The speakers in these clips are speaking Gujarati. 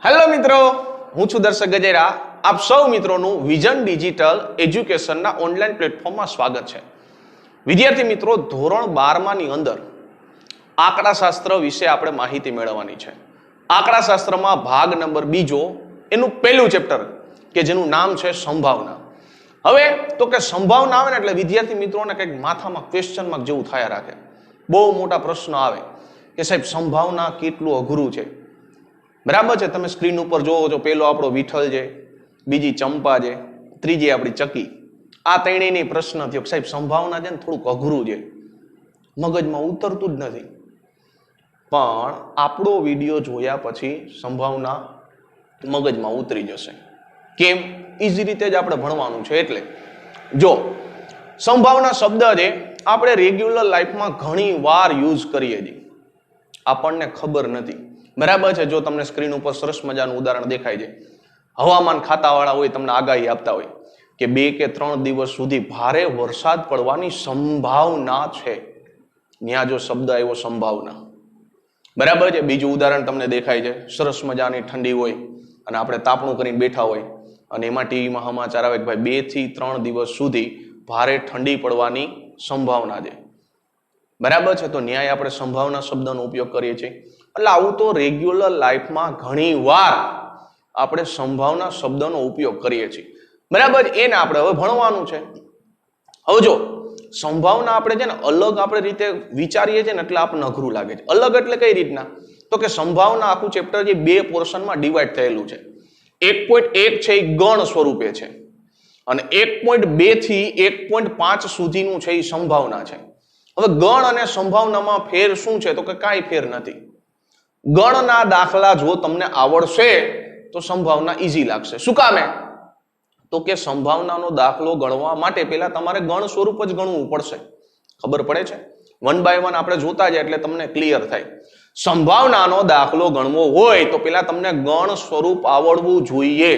હેલો મિત્રો, હું છું દર્શક ગજેરા. આપ સૌ મિત્રોનું વિઝન ડિજિટલ એજ્યુકેશનના ઓનલાઈન પ્લેટફોર્મમાં સ્વાગત છે. વિદ્યાર્થી મિત્રો, ધોરણ 12ની અંદર આંકડાશાસ્ત્ર વિશે આપણે માહિતી મેળવવાની છે. આંકડાશાસ્ત્રમાં ભાગ નંબર 2 એનું પહેલું ચેપ્ટર કે જેનું નામ છે સંભાવના. હવે તો કે સંભાવના આવે ને એટલે વિદ્યાર્થી મિત્રોને કંઈક માથામાં ક્વેશ્ચન માર્ક જેવું થયા રાખે. બહુ મોટા પ્રશ્નો આવે કે સાહેબ સંભાવના કેટલું અઘરું છે. બરાબર છે, તમે સ્ક્રીન ઉપર જોવો છો, પેલો આપણો વિઠ્ઠલ છે, બીજી ચંપા છે, ત્રીજી આપણી ચકી. આ ત્રણેયની પ્રશ્ન થયો સાહેબ સંભાવના છે ને થોડુંક અઘરું છે, મગજમાં ઉતરતું જ નથી. પણ આપણો વિડીયો જોયા પછી સંભાવના મગજમાં ઉતરી જશે. કેમ? ઈઝી રીતે જ આપણે ભણવાનું છે. એટલે જો સંભાવના શબ્દ છે આપણે રેગ્યુલર લાઈફમાં ઘણી વાર યુઝ કરીએ છીએ, આપણને ખબર નથી. બરાબર છે. જો તમને સ્ક્રીન ઉપર સરસ મજાનું ઉદાહરણ દેખાય છે, હવામાન ખાતાવાળા હોય તમને આગાહી આપતા હોય કે 2 કે 3 દિવસ સુધી ભારે વરસાદ પડવાની સંભાવના છે. ત્યાં જો શબ્દ આવ્યો સંભાવના. બરાબર છે. બીજું ઉદાહરણ તમને દેખાય છે, સરસ મજાની ઠંડી હોય અને આપણે તાપણું કરીને બેઠા હોય અને એમાં ટીવીમાં સમાચાર આવે કે ભાઈ 2 થી 3 દિવસ સુધી ભારે ઠંડી પડવાની સંભાવના છે. બરાબર છે. તો ન્યાય આપણે સંભાવના શબ્દનો ઉપયોગ કરીએ છીએ. એટલે આવું તો રેગ્યુલર લાઈફમાં ઘણી વાર આપણે સંભાવના શબ્દનો ઉપયોગ કરીએ છીએ. બરાબર. એને આપણે હવે ભણવાનું છે. હવે જો સંભાવના આપણે છે ને અલગ આપણે રીતે વિચારીએ છીએ ને એટલે આપણને અઘરું લાગે છે. અલગ એટલે કઈ રીતના? તો કે સંભાવના આખું ચેપ્ટર જે 2 પોર્શનમાં ડિવાઈડ થયેલું છે. 1.1 છે એ ગણ સ્વરૂપે છે અને 1.2 થી 1.5 સુધીનું છે એ સંભાવના છે. હવે ગણ અને સંભાવનામાં ફેર શું છે? તો કે કાંઈ ફેર નથી. ગણના દાખલા જો તમને આવડશે તો સંભાવના ઈઝી લાગશે. શું કામે? તો કે સંભાવનાનો દાખલો ગણવા માટે પહેલા તમારે ગણ સ્વરૂપ જ ગણવું પડશે. ખબર પડે છે? 1 by 1 આપણે જોતા જાય એટલે તમને ક્લિયર થાય. સંભાવનાનો દાખલો ગણવો હોય તો પહેલા તમને ગણ સ્વરૂપ આવડવું જોઈએ.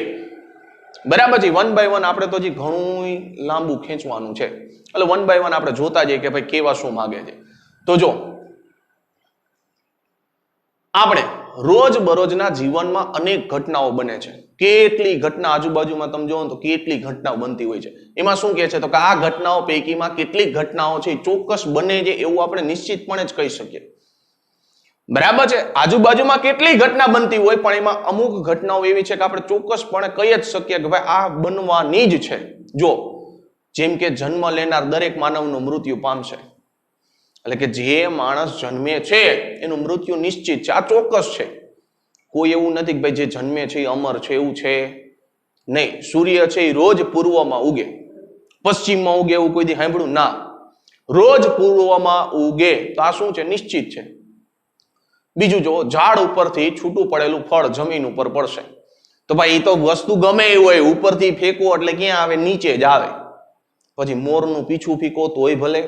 બરાબર છે. 1 by 1 આપણે તો હજી ઘણું લાંબુ ખેંચવાનું છે. એટલે 1 by 1 આપણે જોતા જઈએ કે ભાઈ કેવા શું માગે છે. તો જો આપણે રોજબરોજના જીવનમાં અનેક ઘટનાઓ બને છે. કેટલી ઘટના આજુબાજુમાં તમે જોવો તો કેટલી ઘટનાઓ બનતી હોય છે. એમાં શું કહે છે? તો કે આ ઘટનાઓ પૈકીમાં કેટલીક ઘટનાઓ છે ચોક્કસ બને છે એવું આપણે નિશ્ચિતપણે જ કહી શકીએ. બરાબર છે. આજુબાજુમાં કેટલી ઘટના બનતી હોય પણ એમાં અમુક ઘટનાઓ એવી છે કે આપણે ચોક્કસપણે કહી જ શકીએ કે ભાઈ આ બનવાની જ છે. જો જેમ કે જન્મ લેનાર દરેક માનવનું મૃત્યુ પામશે. એટલે કે જે માણસ જન્મે છે એનું મૃત્યુ નિશ્ચિત છે, આ ચોક્કસ છે. કોઈ એવું નથી કે ભાઈ જે જન્મે છે એ અમર છે, એવું છે નહીં. સૂર્ય છે એ રોજ પૂર્વમાં ઉગે, પશ્ચિમમાં ઉગે એવું કોઈ દી સાંભળ્યું? ના, રોજ પૂર્વમાં ઉગે. તો આ શું છે? નિશ્ચિત છે. બીજું જો ઝાડ ઉપરથી છૂટું પડેલું ફળ જમીન ઉપર પડશે તો ભાઈ એ તો વસ્તુ ગમે એ હોય, ઉપરથી ફેંકો એટલે ક્યાં આવે? નીચે જ આવે. પછી મોરનું પીછું ફીકો તોય ભલે,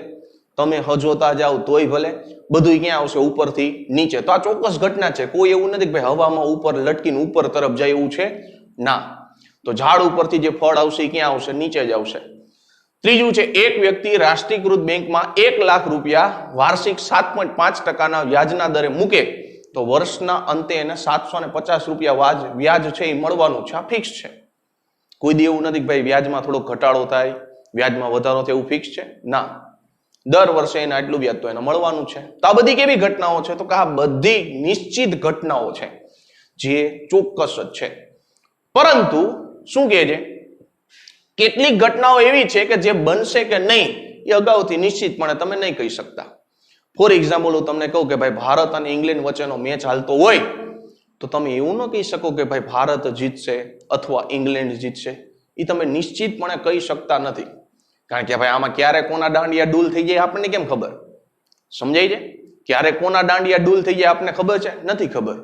તમે હજોતા જાઓ તોય ભલે, બધું ક્યાં આવશે? ઉપરથી નીચે. તો આ ચોક્કસ ઘટના છે. કોઈ એવું નથી કે ભાઈ હવામાં ઉપર લટકીને ઉપર તરફ જાય એવું છે? ના. તો ઝાડ ઉપરથી જે ફળ આવશે એ ક્યાં આવશે? નીચે જ આવશે. ત્રીજું છે, એક વ્યક્તિ રાષ્ટ્રીયકૃત બેંકમાં 1 લાખ રૂપિયા વાર્ષિક 7.5% વ્યાજના દરે મૂકે તો વર્ષના અંતે એને 750 રૂપિયા વ્યાજ છે એ મળવાનું છે. આ ફિક્સ છે. કોઈ દી એવું નથી કે ભાઈ વ્યાજમાં થોડો ઘટાડો થાય, વ્યાજમાં વધારો થાય, એવું ફિક્સ છે? ના. દર વર્ષે એને આટલું વ્યાજ તો એને મળવાનું છે. તો આ બધી કેવી ઘટનાઓ છે? તો કે આ બધી નિશ્ચિત ઘટનાઓ છે જે ચોક્કસ જ છે. પરંતુ શું કહે છે? કેટલીક ઘટનાઓ એવી છે કે જે બનશે કે નહીં એ અગાઉથી નિશ્ચિતપણે તમે નહીં કહી શકતા. ફોર એક્ઝામ્પલ હું તમને કહું કે ભાઈ ભારત અને ઇંગ્લેન્ડ વચ્ચેનો મેચ હાલતો હોય તો તમે એવું ન કહી શકો કે ભાઈ ભારત જીતશે અથવા ઇંગ્લેન્ડ જીતશે. એ તમે નિશ્ચિતપણે કહી શકતા નથી. કારણ કે ભાઈ આમાં ક્યારે કોના દાંડિયા ડૂલ થઈ જાય આપણને કેમ ખબર? સમજાય છે? ક્યારે કોના દાંડિયા ડૂલ થઈ જાય આપણને ખબર છે? નથી ખબર.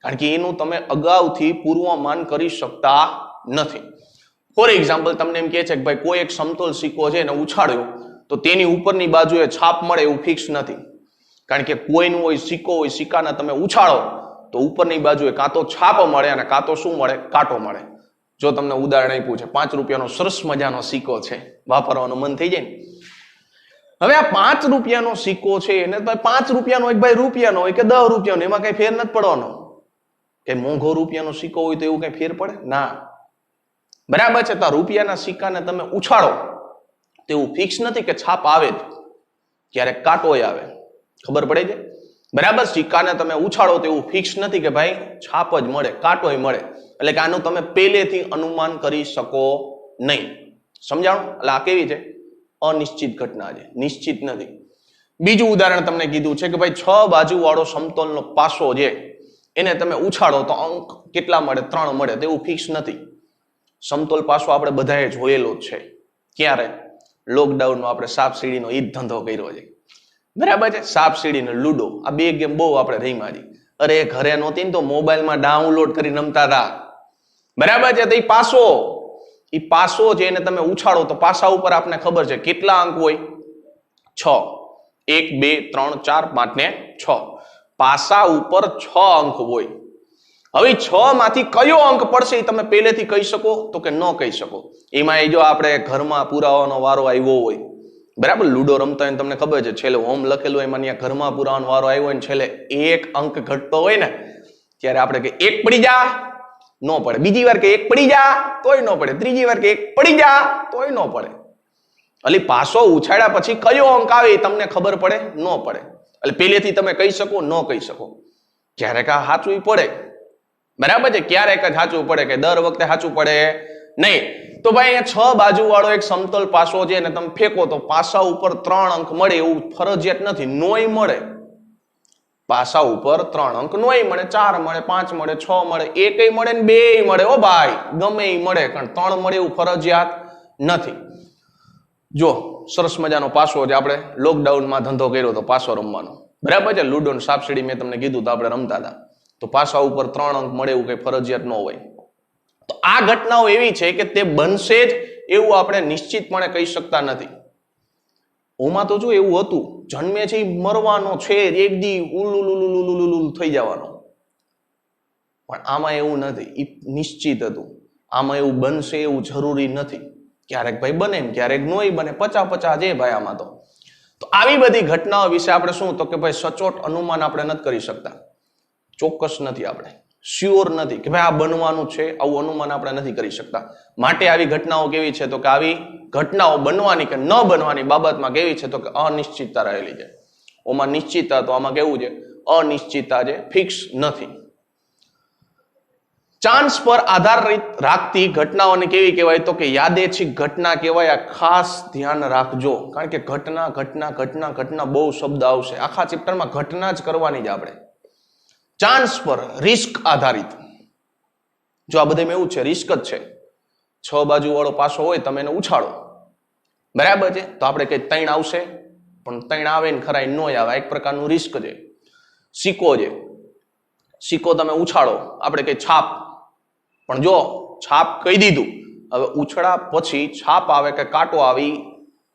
કારણ કે એનું તમે અગાઉથી પૂર્વમાન કરી શકતા નથી. ફોર એક્ઝામ્પલ તમને એમ કહે છે કે ભાઈ કોઈ એક સમતોલ સિક્કો છે એને ઉછાળ્યો તો તેની ઉપરની બાજુએ છાપ મળે એવું ફિક્સ નથી. કારણ કે કોઈનું હોય સિક્કો હોય, સિક્કાને તમે ઉછાળો તો ઉપરની બાજુએ કાં તો છાપ મળે અને કાં તો શું મળે? કાંટો મળે. જો તમને ઉદાહરણ આપ્યું છે, 5 રૂપિયાનો સરસ મજાનો સિક્કો છે, વાપરવાનું મન થઈ જાય ને. હવે આ 5 રૂપિયાનો સિક્કો છે એને 5 રૂપિયાનો હોય, ભાઈ રૂપિયાનો હોય કે 10 રૂપિયાનો, એમાં કઈ ફેર નથી પડવાનો. કે મોંઘો રૂપિયાનો સિક્કો હોય તો એવું કઈ ફેર પડે? ના. બરાબર છે. તો રૂપિયાના સિક્કાને તમે ઉછાળો તો એવું ફિક્સ નથી કે છાપ આવે જ, ક્યારેક કાંટોય આવે. ખબર પડે છે? બરાબર. સિક્કાને તમે ઉછાળો તો એવું ફિક્સ નથી કે ભાઈ છાપ જ મળે, કાંટોય મળે. એટલે કે આનું તમે પહેલેથી અનુમાન કરી શકો નહીં. સમજાણું? એટલે આ કેવી છે? અનિશ્ચિત ઘટના છે, નિશ્ચિત નથી. બીજું ઉદાહરણ તમને કીધું છે કે ભાઈ 6 બાજુ વાળો સમતોલનો પાસો છે, એને તમે ઉછાળો તો અંક કેટલા મળે? 3 મળે. તો એવું ફિક્સ નથી. સમતોલ પાસો આપણે બધાએ જોયેલો જ છે. ક્યારે? લોકડાઉનમાં આપણે સાપ સીડીનો ઈ જ ધંધો કર્યો છે. બરાબર છે. સાપ સીડી ને લૂડો, આ 2 ગેમ બહુ આપણે રમ્યા છે. અરે ઘરે નહોતી ને તો મોબાઈલમાં ડાઉનલોડ કરી રમતા હતા. બરાબર છે. તો એ પાસો છે એને તમે ઉછાળો તો પાસા ઉપર આપણે ખબર છે કેટલા અંક હોય? 6. 1 2 3 4 5 ને 6. પાસા ઉપર 6 અંક હોય. હવે 6 માંથી કયો અંક પડશે એ તમે પહેલેથી કહી શકો? તો કે ન કહી શકો. એમાં જો આપણે ઘરમાં પુરાવાનો વારો આવ્યો હોય, બરાબર, લૂડો રમતા હોય તમને ખબર છે છેલ્લે હોમ લખેલું હોય, એમાં ઘરમાં પુરાવાનો વારો આવ્યો હોય ને છેલ્લે 1 અંક ઘટતો હોય ને ત્યારે આપણે કે 1 પડી જા, ન પડે. બીજી વાર કે 1 પડી જા તોય ન પડે. ત્રીજી વાર કે 1 પડી જા તોય ન પડે. એટલે પાસો ઉછાળ્યા પછી કયો અંક આવે એ તમને ખબર પડે? ન પડે. એટલે પહેલેથી તમે કહી શકો? ન કહી શકો. ક્યારેક આ સાચું પડે, બરાબર છે, ક્યારેક જ સાચું પડે, કે દર વખતે સાચું પડે નહીં. તો ભાઈ અહીંયા 6 બાજુ વાળો એક સમતલ પાસો છે ને તમે ફેંકો તો પાસા ઉપર 3 અંક મળે એવું ફરજિયાત નથી. નોય મળે. પાસા ઉપર 3 અંક નોય મળે, 4 મળે, 5 મળે, 6 મળે, 1 મળે ને 2 મળે. ઓ ભાઈ ગમે એ મળે, પણ 3 મળે એવું ફરજિયાત નથી. જો સરસ મજાનો પાસો છે, આપણે લોકડાઉનમાં ધંધો કર્યો તો પાસો રમવાનો, બરાબર છે. લૂડો ને સાપસીડી મેં તમને કીધું તો આપણે રમતા હતા. તો પાસા ઉપર 3 અંક મળે એવું કઈ ફરજિયાત ન હોય. તો આ ઘટનાઓ એવી છે કે તે બનશે જ એવું આપણે નિશ્ચિતપણે કહી શકતા નથી. ઓમાં તો જો એવું હતું, જન્મે છે એ મરવાનો છે, એક દી ઉલુલુલુલુલુલુલુ થઈ જવાનો. પણ આમાં એવું નથી, એ નિશ્ચિત હતું. આમાં એવું બનશે એવું જરૂરી નથી. ક્યારેક ભાઈ બને ને ક્યારેક નોય બને, 50-50 છે ભાઈ આમાં તો. તો આવી બધી ઘટનાઓ વિશે આપણે શું તો કે ભાઈ સચોટ અનુમાન આપણે નથી કરી શકતા. ચોક્કસ નથી, આપણે શ્યોર નથી કે ભાઈ આ બનવાનું છે, આવું અનુમાન આપણે નથી કરી શકતા. માટે આવી ઘટનાઓ કેવી છે તો કે આવી ઘટનાઓ બનવાની કે ન બનવાની બાબતમાં કેવી છે તો કે અનિશ્ચિતતા રહેલી છે. ઓમાં નિશ્ચિતતા, તો આમાં કેવું છે? અનિશ્ચિતતા છે, ફિક્સ નથી. ચાન્સ પર આધારિત રાખતી ઘટનાઓને કેવી કહેવાય તો કે યાદેચ્છિક ઘટના કહેવાય. આ ખાસ ધ્યાન રાખજો, કારણ કે ઘટના ઘટના ઘટના ઘટના બહુ શબ્દ આવશે. આખા ચેપ્ટરમાં ઘટના જ કરવાની જ આપણે. ચાન્સ પર, રિસ્ક આધારિત. જો આ બધામાં એવું છે, રિસ્ક જ છે. 6 બાજુ વાળો પાસો હોય, તમે એને ઉછાળો, બરાબર છે, તો આપણે કઈ 3 આવશે, પણ 3 આવે ને ખરા ન આવે. એક પ્રકારનું રિસ્ક છે. સિક્કો છે, સિક્કો તમે ઉછાળો, આપણે કઈ છાપ, પણ જો છાપ કહી દીધું, હવે ઉછળા પછી છાપ આવે કે કાંટો આવી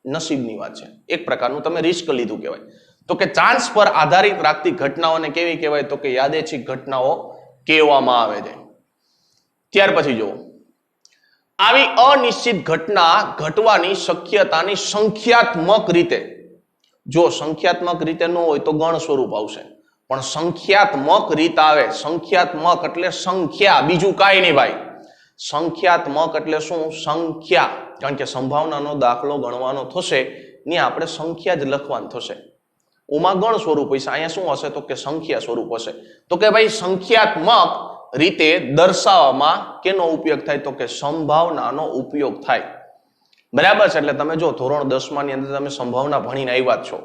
નસીબની વાત છે. એક પ્રકારનું તમે રિસ્ક લીધું કહેવાય. તો કે ચાન્સ પર આધારિત રાખતી ઘટનાઓને કેવી કહેવાય તો કે યાદેચ્છિક ઘટનાઓ કહેવામાં આવે છે. ત્યાર પછી જો આવી અનિશ્ચિત ઘટના ઘટવાની શક્યતાની સંખ્યાત્મક રીતે, જો સંખ્યાત્મક રીતે ન હોય તો ગણ સ્વરૂપ આવશે, પણ સંખ્યાત્મક રીત આવે. સંખ્યાત્મક એટલે સંખ્યા, બીજું કાંઈ નહીં ભાઈ. સંખ્યાત્મક એટલે શું? સંખ્યા. કારણ કે સંભાવનાનો દાખલો ગણવાનો થશે ને આપણે સંખ્યા જ લખવાનું થશે. ઓમાં ગણ સ્વરૂપ હશે, અહીંયા શું હશે તો કે સંખ્યા સ્વરૂપ હશે. તો કે ભાઈ સંખ્યાત્મક રીતે દર્શાવવામાં કેનો ઉપયોગ થાય તો કે સંભાવનાનો ઉપયોગ થાય. બરાબર છે. એટલે તમે જો ધોરણ 10 ની અંદર તમે સંભાવના ભણીને આવ્યા છો,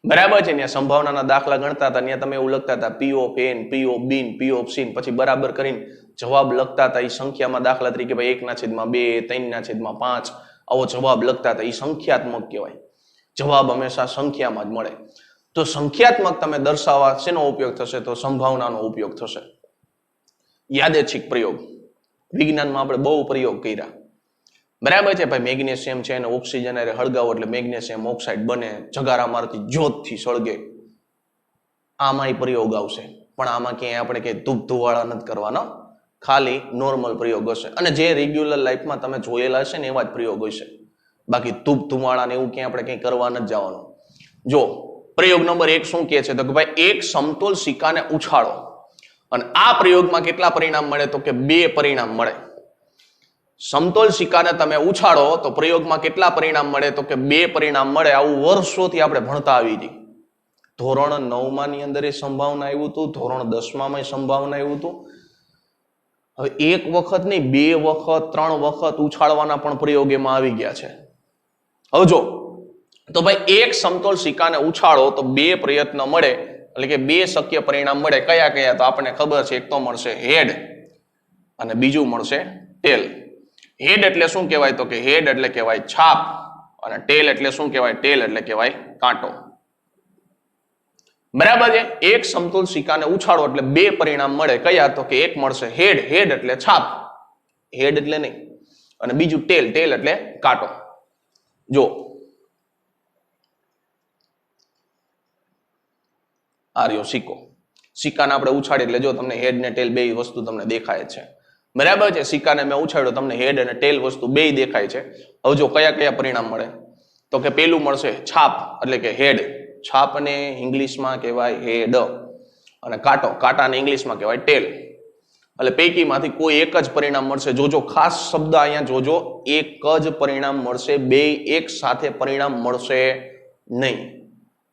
બરાબર છે, ત્યાં સંભાવનાના દાખલા ગણતા હતા, ત્યાં તમે એવું લખતા હતા P of N, P of B N, P of C N, પછી બરાબર કરીને જવાબ લખતા હતા. એ સંખ્યામાં દાખલા તરીકે ભાઈ 1/2, 3/5 આવો જવાબ લખતા હતા. એ સંખ્યાત્મક કહેવાય. જવાબ હંમેશા સંખ્યામાં જ મળે. તો સંખ્યાત્મક તમે દર્શાવવા શેનો ઉપયોગ થશે તો સંભાવનાનો ઉપયોગ થશે. યાદેચ્છિક પ્રયોગ, વિજ્ઞાનમાં આપણે બહુ પ્રયોગ કર્યા, બરાબર છે ભાઈ. મેગ્નેશિયમ છે એને ઓક્સિજન હળગાવો એટલે મેગ્નેશિયમ ઓક્સાઇડ બને, જગારા મારતી જ્યોતથી સળગે. આમાં પ્રયોગ આવશે, પણ આમાં ક્યાંય આપણે કઈ ધૂપ ધુવાળા નથી કરવાના, ખાલી નોર્મલ પ્રયોગ હશે. અને જે રેગ્યુલર લાઈફમાં તમે જોયેલા હશે ને એવા જ પ્રયોગ હશે. બાકી ધૂપ ધુવાળા ને એવું ક્યાંય આપણે કઈ કરવા નથી જવાનું. જો પ્રયોગ નંબર 1 શું કહે છે તો કે ભાઈ એક સમતોલ સિક્કાને ઉછાળો અને આ પ્રયોગમાં કેટલા પરિણામ મળે તો કે 2 પરિણામ મળે. સમતોલ સિક્કાને તમે ઉછાળો તો પ્રયોગમાં કેટલા પરિણામ મળે તો કે 2 પરિણામ મળે. આવું વર્ષોથી આપણે ભણતા આવી હતી. ધોરણ 9 ની અંદર એ સંભાવના આવ્યું હતું, ધોરણ 10 માં સંભાવના આવ્યું હતું. હવે એક વખત નહીં, 2 વખત 3 વખત ઉછાળવાના પણ પ્રયોગ એમાં આવી ગયા છે. હવે જો તો ભાઈ એક સમતોલ સિક્કાને ઉછાળો તો 2 પ્રયત્ન મળે, એટલે કે 2 શક્ય પરિણામ મળે. કયા કયા તો આપણને ખબર છે. એક તો મળશે હેડ અને બીજું મળશે ટેલ. હેડ એટલે શું કહેવાય તો કે હેડ એટલે કહેવાય છાપ, અને ટેલ એટલે શું કહેવાય? ટેલ એટલે કહેવાય કાંટો. બરાબર છે. એક સમતોલ સિક્કાને ઉછાળો એટલે 2 પરિણામ મળે. કયા તો કે એક મળશે હેડ, હેડ એટલે છાપ, હેડ એટલે નહીં, અને બીજું ટેલ, ટેલ એટલે કાંટો. જો આ રહ્યો સિક્કો. સિક્કાને આપણે ઉછાડીએ એટલે જો તમને હેડ ને ટેલ 2 વસ્તુ તમને દેખાય છે. બરાબર છે. સિક્કાને મેં ઉછાડ્યો, તમને હેડ અને ટેલ વસ્તુ 2 દેખાય છે. હવે જો કયા કયા પરિણામ મળે તો કે પેલું મળશે છાપ એટલે કે હેડ. છાપને ઇંગ્લિશમાં કહેવાય હેડ, અને કાંટો, કાંટાને ઇંગ્લિશમાં કહેવાય ટેલ. એટલે પૈકીમાંથી કોઈ એક જ પરિણામ મળશે. જોજો ખાસ શબ્દ અહીંયા જોજો, એક જ પરિણામ મળશે. 2 એક સાથે પરિણામ મળશે નહીં.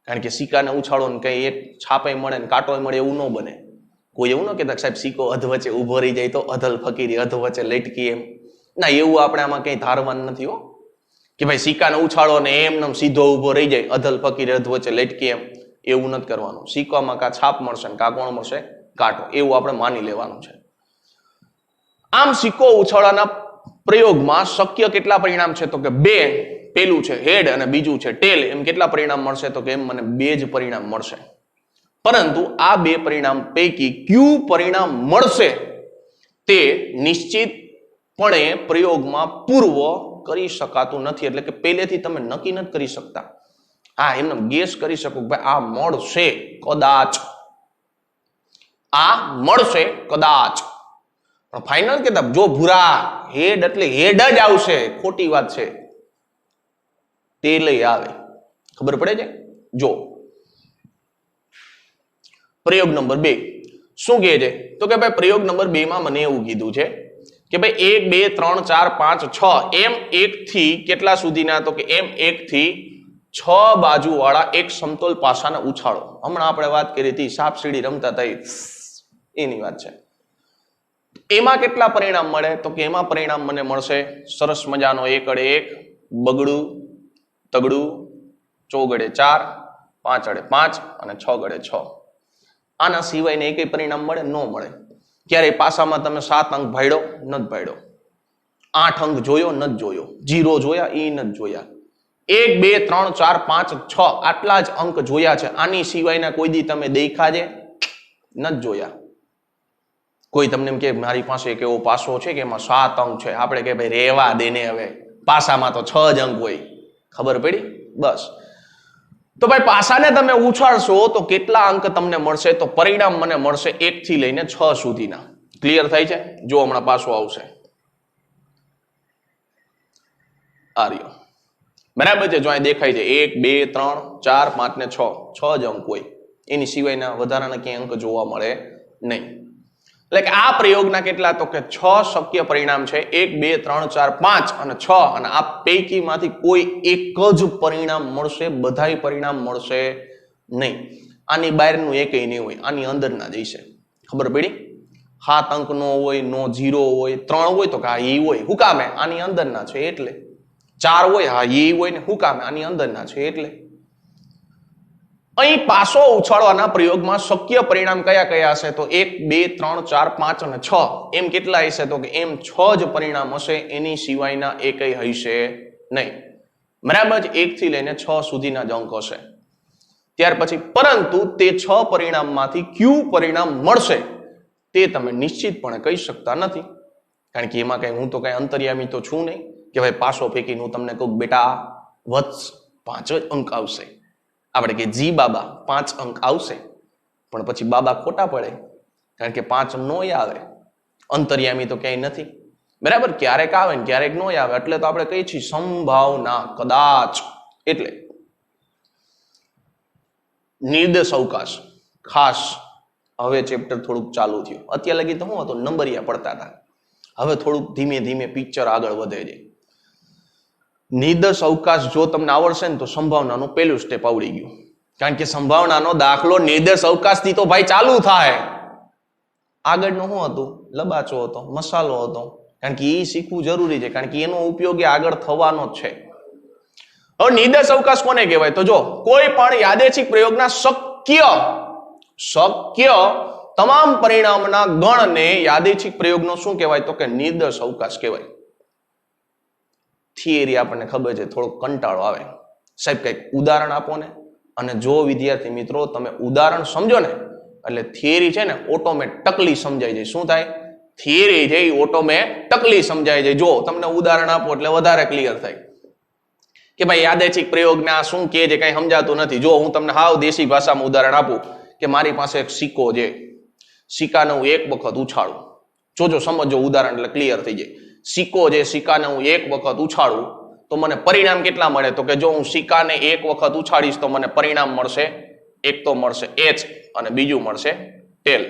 કારણ કે સિક્કાને ઉછાળો ને કઈ એક છાપે મળે ને કાંટો મળે એવું ન બને. કોઈ એવું ન કહેતા સાહેબ સિક્કો અધવચ્ચે ઉભો રહી જાય તો અધલ ફકીરી અધવચ્ચે લટકી એમ. ના, એવું આપણે આમાં કઈ ધારવાનું નથી હો, કે ભાઈ સિક્કાને ઉછાળો ને એમ સીધો ઉભો રહી જાય અધલ ફકીરી અધવચ્ચે લટકી એમ. એવું નથી કરવાનું. સિક્કામાં કા છાપ મળશે ને કા કોણ મળશે? કાંટો. એવું આપણે માની લેવાનું છે. આમ સિક્કો ઉછાળવાના પ્રયોગમાં શક્ય કેટલા પરિણામ છે તો કે 2. પેલું છે હેડ અને બીજું છે ટેલ. એમ કેટલા પરિણામ મળશે તો કે એમ મને 2 જ પરિણામ મળશે. પરંતુ આ 2 પરિણામ પૈકી કયું પરિણામ મળશે તે નિશ્ચિતપણે પ્રયોગમાં પૂર્વ કરી શકાતું નથી. એટલે કે પહેલેથી તમે નક્કી નથી કરી શકતા. હા, એમને ગેસ કરી શકો કે ભાઈ આ મળશે કદાચ, આ મળશે કદાચ, પણ ફાઇનલ કેતા જો ભૂરા હેડ એટલે હેડ જ આવશે, ખોટી વાત છે. ટેલ આવે. ખબર પડે છે? જો પ્રયોગ નંબર 2 શું કહે છે તો કે ભાઈ પ્રયોગ નંબર 2 માં મને એવું કીધું છે કે ભાઈ 1 2 3 4 5 6 એમ 1 થી કેટલા સુધીના તો કે એમ 1 થી 6 બાજુ વાળા એક સમતોલ પાસાને ઉછાળો. હમણાં આપણે વાત કરી હતી સાપ સીડી રમતા હતા એની વાત છે. એમાં કેટલા પરિણામ મળે તો કે એમાં પરિણામ મને મળશે સરસ મજાનો 1 અડે 1, બગડું તગડું, ચોગડે 4, 5 અડે 5 અને 6 ગડે 6. આના સિવાયને એકય પરિણામ મળે? ન મળે. ક્યારે પાસામાં તમે 7 અંક ભાડ્યો? નથી ભાડ્યો. 8 અંક જોયો? નથી જોયો. 0 જોયા? એ નથી જોયા. 1 2 3 4 5 6 આટલા જ અંક જોયા છે. આની સિવાયના કોઈ દી તમે દેખા છે? નથી જોયા. કોઈ તમને એમ કે મારી પાસે એક એવો પાસો છે કે એમાં 7 અંક છે, આપણે કે ભાઈ રેવા દેને, હવે પાસામાં તો 6 જ અંક હોય. ખબર પડી? બસ. તો ભાઈ પાસાને તમે ઉછાળશો તો કેટલા અંક તમને મળશે તો પરિણામ મને મળશે 1 થી લઈને 6 સુધીના. ક્લિયર થાય છે? જો હમણાં પાસો આવશે આ રહ્યો. બરાબર છે? જો અહીં દેખાય છે 1 2 3 4 5 ને 6 જ અંક હોય. એની સિવાયના વધારાના ક્યાંય અંક જોવા મળે નહીં. એટલે કે આ પ્રયોગના કેટલા તો કે 6 શક્ય પરિણામ છે. 1 2 3 4 5 અને 6, અને આ પૈકીમાંથી કોઈ એક જ પરિણામ મળશે, બધાય પરિણામ મળશે નહીં. આની બહારનું એકય નહીં હોય, આની અંદરના જ હશે. ખબર પડી? 7 અંક નો હોય, નો 0 હોય, 3 હોય તો કે હા એ હોય. હું કામે? આની અંદરના છે એટલે. 4 હોય, હા એ હોય ને હું કામે? આની અંદરના છે એટલે. અહીં પાસો ઉછાળવાના પ્રયોગમાં શક્ય પરિણામ કયા કયા હશે તો 1 2 3 4 5 અને 6 એમ કેટલા હશે તો કે એમ 6 જ પરિણામ હશે. એની સિવાયના એકય હશે નહીં. બરાબર છે? 1 થી લઈને 6 સુધીના જ અંક હશે. ત્યાર પછી પરંતુ તે 6 પરિણામમાંથી કયું પરિણામ મળશે તે તમે નિશ્ચિતપણે કહી શકતા નથી. કારણ કે એમાં કઈ હું તો કઈ અંતર્યામી તો છું નહીં કે ભાઈ પાસો ફેંકીને હું તમને કહું બેટા વત્સ 5 જ અંક આવશે. આપણે કે જી બાબા 5 અંક આવશે, પણ પછી બાબા ખોટા પડે, કારણ કે 5 નો આવે. અંતર્યામી તો ક્યાંય નથી. બરાબર? ક્યારેક આવે ને ક્યારેક નો આવે. એટલે તો આપણે કહીએ છીએ સંભાવના, કદાચ. એટલે નિર્દેશ અવકાશ ખાસ હવે ચેપ્ટર થોડુંક ચાલુ થયું. અત્યાર લગી તો શું હતું, નંબરિયા પડતા હતા. હવે થોડુંક ધીમે ધીમે પિક્ચર આગળ વધે છે. નિર્દેશ અવકાશ જો તમને આવડશે ને તો સંભાવનાનું પહેલું સ્ટેપ આવડી ગયું. કારણ કે સંભાવનાનો દાખલો નિર્દેશ અવકાશથી તો ભાઈ ચાલુ થાય. આગળનું શું હતું, લબાચો હતો, મસાલો હતો. કારણ કે એ શીખવું જરૂરી છે, કારણ કે એનો ઉપયોગ આગળ થવાનો જ છે. હવે નિર્દેશ અવકાશ કોને કહેવાય? તો જો કોઈ પણ યાદચ્છિક પ્રયોગના શક્ય તમામ પરિણામના ગણને યાદચ્છિક પ્રયોગનો શું કહેવાય? તો કે નિર્દેશ અવકાશ કહેવાય. થિયરી આપણને ખબર છે, થોડો કંટાળો આવે. સાહેબ કંઈક ઉદાહરણ આપો ને. અને જો વિદ્યાર્થી મિત્રો તમે ઉદાહરણ સમજો ને એટલે થિયરી છે ને ઓટોમેટિકલી સમજાઈ જાય. શું થાય? થિયરી છે એ ઓટોમેટિકલી સમજાઈ જાય. જો તમને ઉદાહરણ આપો એટલે વધારે ક્લિયર થાય કે ભાઈ યાદચ્છિક પ્રયોગના શું કહે છે, કઈ સમજાતું નથી. જો હું તમને હાવ દેશી ભાષામાં ઉદાહરણ આપું કે મારી પાસે એક સિક્કો છે, સિક્કાને હું એક વખત ઉછાળું. જોજો સમજો ઉદાહરણ એટલે ક્લિયર થઈ જાય. સિક્કો છે, સિક્કાને હું એક વખત ઉછાળું તો મને પરિણામ કેટલા મળે? તો કે જો હું સિક્કાને એક વખત ઉછાળીશ તો મને પરિણામ મળશે, એક તો મળશે H અને બીજું મળશે ટેલ.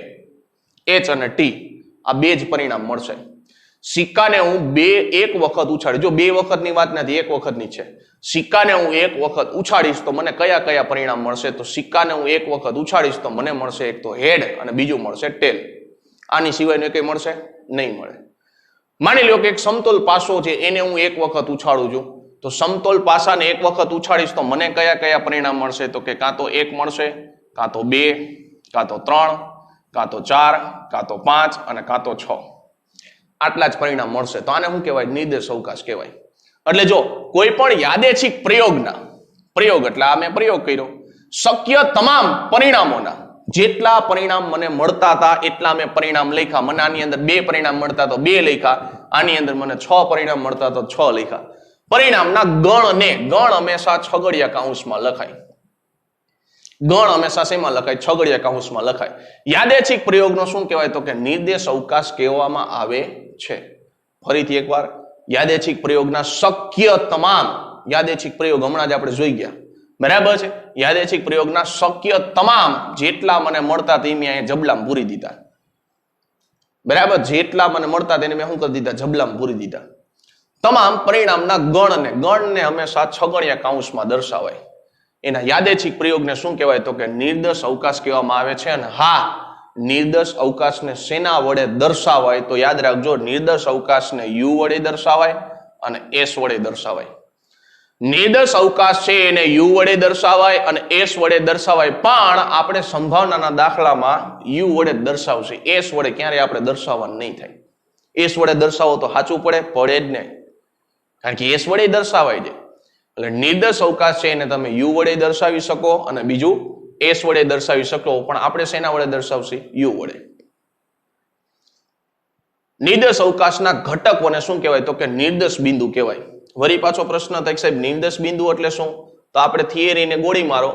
H અને T આ બે જ પરિણામ મળશે. સિક્કાને હું એક વખત ઉછાડીશ, જો બે વખતની વાત નથી, એક વખતની છે. સિક્કાને હું એક વખત ઉછાડીશ તો મને કયા કયા પરિણામ મળશે? તો સિક્કાને હું એક વખત ઉછાડીશ તો મને મળશે એક તો હેડ અને બીજું મળશે ટેલ. આની સિવાયનું કઈ મળશે નહીં મળે. માની લો કે એક સમતોલ પાસો છે, એને હું એક વખત ઉછાળું છું તો સમતોલ પાસાને એક વખત ઉછાડીશ તો મને કયા કયા પરિણામ મળશે? તો કે કાં તો 1 મળશે, કાં તો 2, કાં તો 3, કાં તો 4, કાં તો 5 અને કાં તો 6. આટલા જ પરિણામ મળશે. તો આને શું કહેવાય? નિર્દેશ અવકાશ કહેવાય. એટલે જો કોઈ પણ યાદચ્છિક પ્રયોગના પ્રયોગ એટલે આ મેં પ્રયોગ કર્યો, શક્ય તમામ પરિણામોના જેટલા પરિણામ મને મળતા હતા એટલા મેં પરિણામ લખ્યા. મને આની અંદર 2 પરિણામ મળતા તો 2 લખ્યા, આની અંદર મને 6 પરિણામ મળતા તો 6 લખ્યા. પરિણામના ગણ હંમેશા છગડિયા કૌંસમાં લખાય. ગણ હંમેશા શેમાં લખાય? છગડિયા કૌંસમાં લખાય. યાદચ્છિક પ્રયોગનો શું કહેવાય? તો કે નિર્દેશ અવકાશ કહેવામાં આવે છે. ફરીથી એકવાર, યાદચ્છિક પ્રયોગના શક્ય તમામ યાદચ્છિક પ્રયોગ હમણાં જ આપણે જોઈ ગયા, બરાબર છે. યાદચ્છિક પ્રયોગના શક્ય તમામ જેટલા મને મળતા તે મેં અહીંયા જબલામાં પૂરી દીધા, બરાબર. જેટલા મને મળતા તેને મેં શું કરી દીધા? જબલામાં પૂરી દીધા. તમામ પરિણામના ગણને હંમેશા છગડિયા કૌંસમાં દર્શાવાય. એના યાદચ્છિક પ્રયોગને શું કહેવાય? તો કે નિર્દેશ અવકાશ કહેવામાં આવે છે. અને હા, નિર્દેશ અવકાશને શેના વડે દર્શાવાય? તો યાદ રાખજો, નિર્દેશ અવકાશને U વડે દર્શાવાય અને S વડે દર્શાવાય. નિર્દેશ અવકાશ છે એને U વડે દર્શાવાય અને S વડે દર્શાવાય, પણ આપણે સંભાવનાના દાખલામાં U વડે દર્શાવશે. S વડે ક્યારે આપણે દર્શાવવાનું નહીં થાય. S વડે દર્શાવો તો સાચું પડે જ નહીં, કારણ કે S વડે દર્શાવાય છે. એટલે નિર્દેશ અવકાશ છે એને તમે U વડે દર્શાવી શકો અને બીજું S વડે દર્શાવી શકો, પણ આપણે શેના વડે દર્શાવશે? U વડે. નિર્દેશ અવકાશના ઘટકોને શું કહેવાય? તો કે નિર્દેશ બિંદુ કહેવાય. વળી પાછો પ્રશ્ન થાય સાહેબ નિર્દેશ બિંદુ એટલે શું? તો આપણે થિયરીને ગોળી મારો,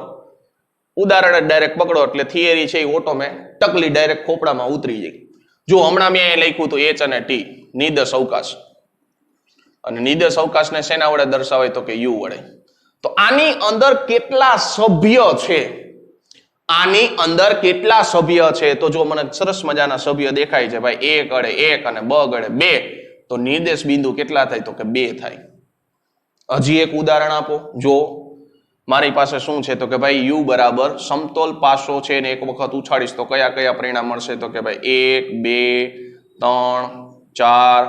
ઉદાહરણ જ ડાયરેક્ટ પકડો એટલે થિયરી છે એ ઓટોમેટિકલી ડાયરેક્ટ ખોપડામાં ઉતરી જાય. જો હમણાં મેં લખ્યું હતું H અને T નિર્દેશ અવકાશ, અને નિર્દેશ અવકાશને શેના વડે દર્શાવાય? તો કે U વડે. તો આની અંદર કેટલા સભ્ય છે? આની અંદર કેટલા સભ્ય છે? તો જો મને સરસ મજાના સભ્ય દેખાય છે ભાઈ, A ગળે 1 અને B ગળે 2, તો નિર્દેશ બિંદુ કેટલા થાય? તો કે 2 થાય. હજી એક ઉદાહરણ આપો. જો મારી પાસે શું છે? તો કે ભાઈ U બરાબર સમતોલ પાસો છે ને એક વખત ઉછાળીશ તો કયા કયા પરિણામ મળશે? તો કે ભાઈ 1, 2, 3, 4,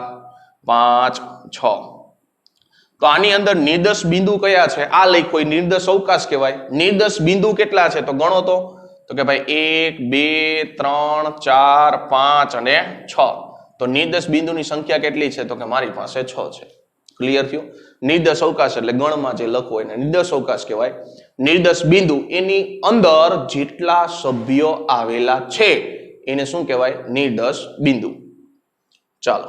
5, 6. તો આની અંદર નિર્દેશ બિંદુ કયા છે? આ લખ્યો એ નિર્દેશ અવકાશ કહેવાય. નિર્દેશ બિંદુ કેટલા છે? તો ગણો તો કે ભાઈ 1, 2, 3, 4, 5 અને 6. તો નિર્દેશ બિંદુની સંખ્યા કેટલી છે? તો કે મારી પાસે 6 છે. ક્લિયર થયું? નિર્દેશ અવકાશ એટલે ગણમાં જે લખવો એને નિર્દેશ અવકાશ કહેવાય. નિર્દેશ બિંદુ એની અંદર જેટલા સભ્યો આવેલા છે એને શું કહેવાય? નિર્દેશ બિંદુ. ચાલો,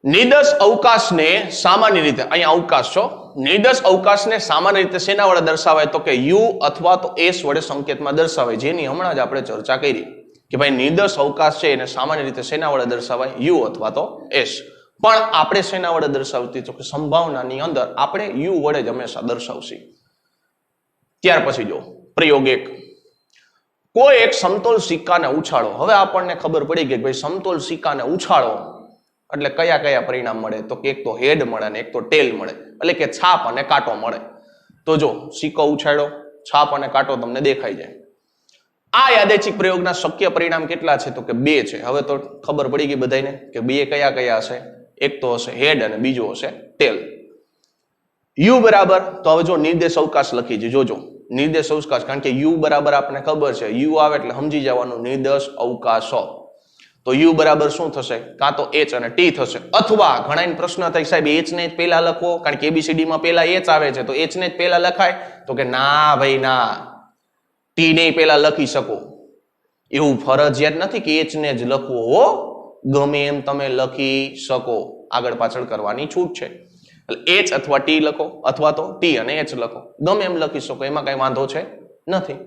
નિર્દેશ અવકાશને સામાન્ય રીતે અહીંયા અવકાશ છો, નિર્દેશ અવકાશને સામાન્ય રીતે શેના વડે દર્શાવાય? તો કે U અથવા તો S વડે સંકેતમાં દર્શાવાય, જેની હમણાં જ આપણે ચર્ચા કરી કે ભાઈ નિર્દેશ અવકાશ છે એને સામાન્ય રીતે શેના વડે દર્શાવાય? U અથવા તો S. પણ આપણે શેના વડે દર્શાવતી? તો કે સંભાવનાની અંદર આપણે U વડે જ હંમેશા દર્શાવશે. ત્યાર પછી જો પ્રયોગ 1, કોઈ એક સમતોલ સિક્કાને ઉછાળો. હવે આપણને ખબર પડી ગઈ કે ભાઈ સમતોલ સિક્કાને ઉછાળો એટલે કયા કયા પરિણામ મળે, તો એક તો હેડ મળે અને એક તો ટેલ મળે, એટલે કે છાપ અને કાંટો મળે. તો જો સિક્કો ઉછાળ્યો, છાપ અને કાંટો તમને દેખાઈ જાય. આ યાદચ્છિક પ્રયોગના શક્ય પરિણામ કેટલા છે, તો કે 2 છે. હવે તો ખબર પડી ગઈ બધાને કે 2 કયા કયા હશે. એક તો હશે હેડ અને બીજો હશે ટેલ. યુ બરાબર, તો હવે જો નિર્દેશ અવકાશ લખી છે, જોજો નિર્દેશ અવકાશ, કારણ કે યુ બરાબર આપણને ખબર છે, યુ આવે એટલે સમજી જવાનું નિર્દેશ અવકાશ. તો યુ બરાબર શું થશે, કાં તો એચ અને ટી થશે, અથવા ઘણા પ્રશ્ન થાય સાહેબ એચ ને જ પહેલા લખો, કારણ કે એબીસીડી માં પહેલા એચ આવે છે, તો એચ ને જ પહેલા લખાય, તો કે ના ભાઈ ના, ટી ને પહેલા લખી શકો. એવું ફરજિયાત નથી કે એચ ને જ લખવો હો, ગમે એમ તમે લખી શકો, આગળ પાછળ કરવાની છૂટ છે. એચ અથવા ટી લખો, અથવા તો ટી અને એચ લખો, ગમે એમ લખી શકો, એમાં કઈ વાંધો છે નથી.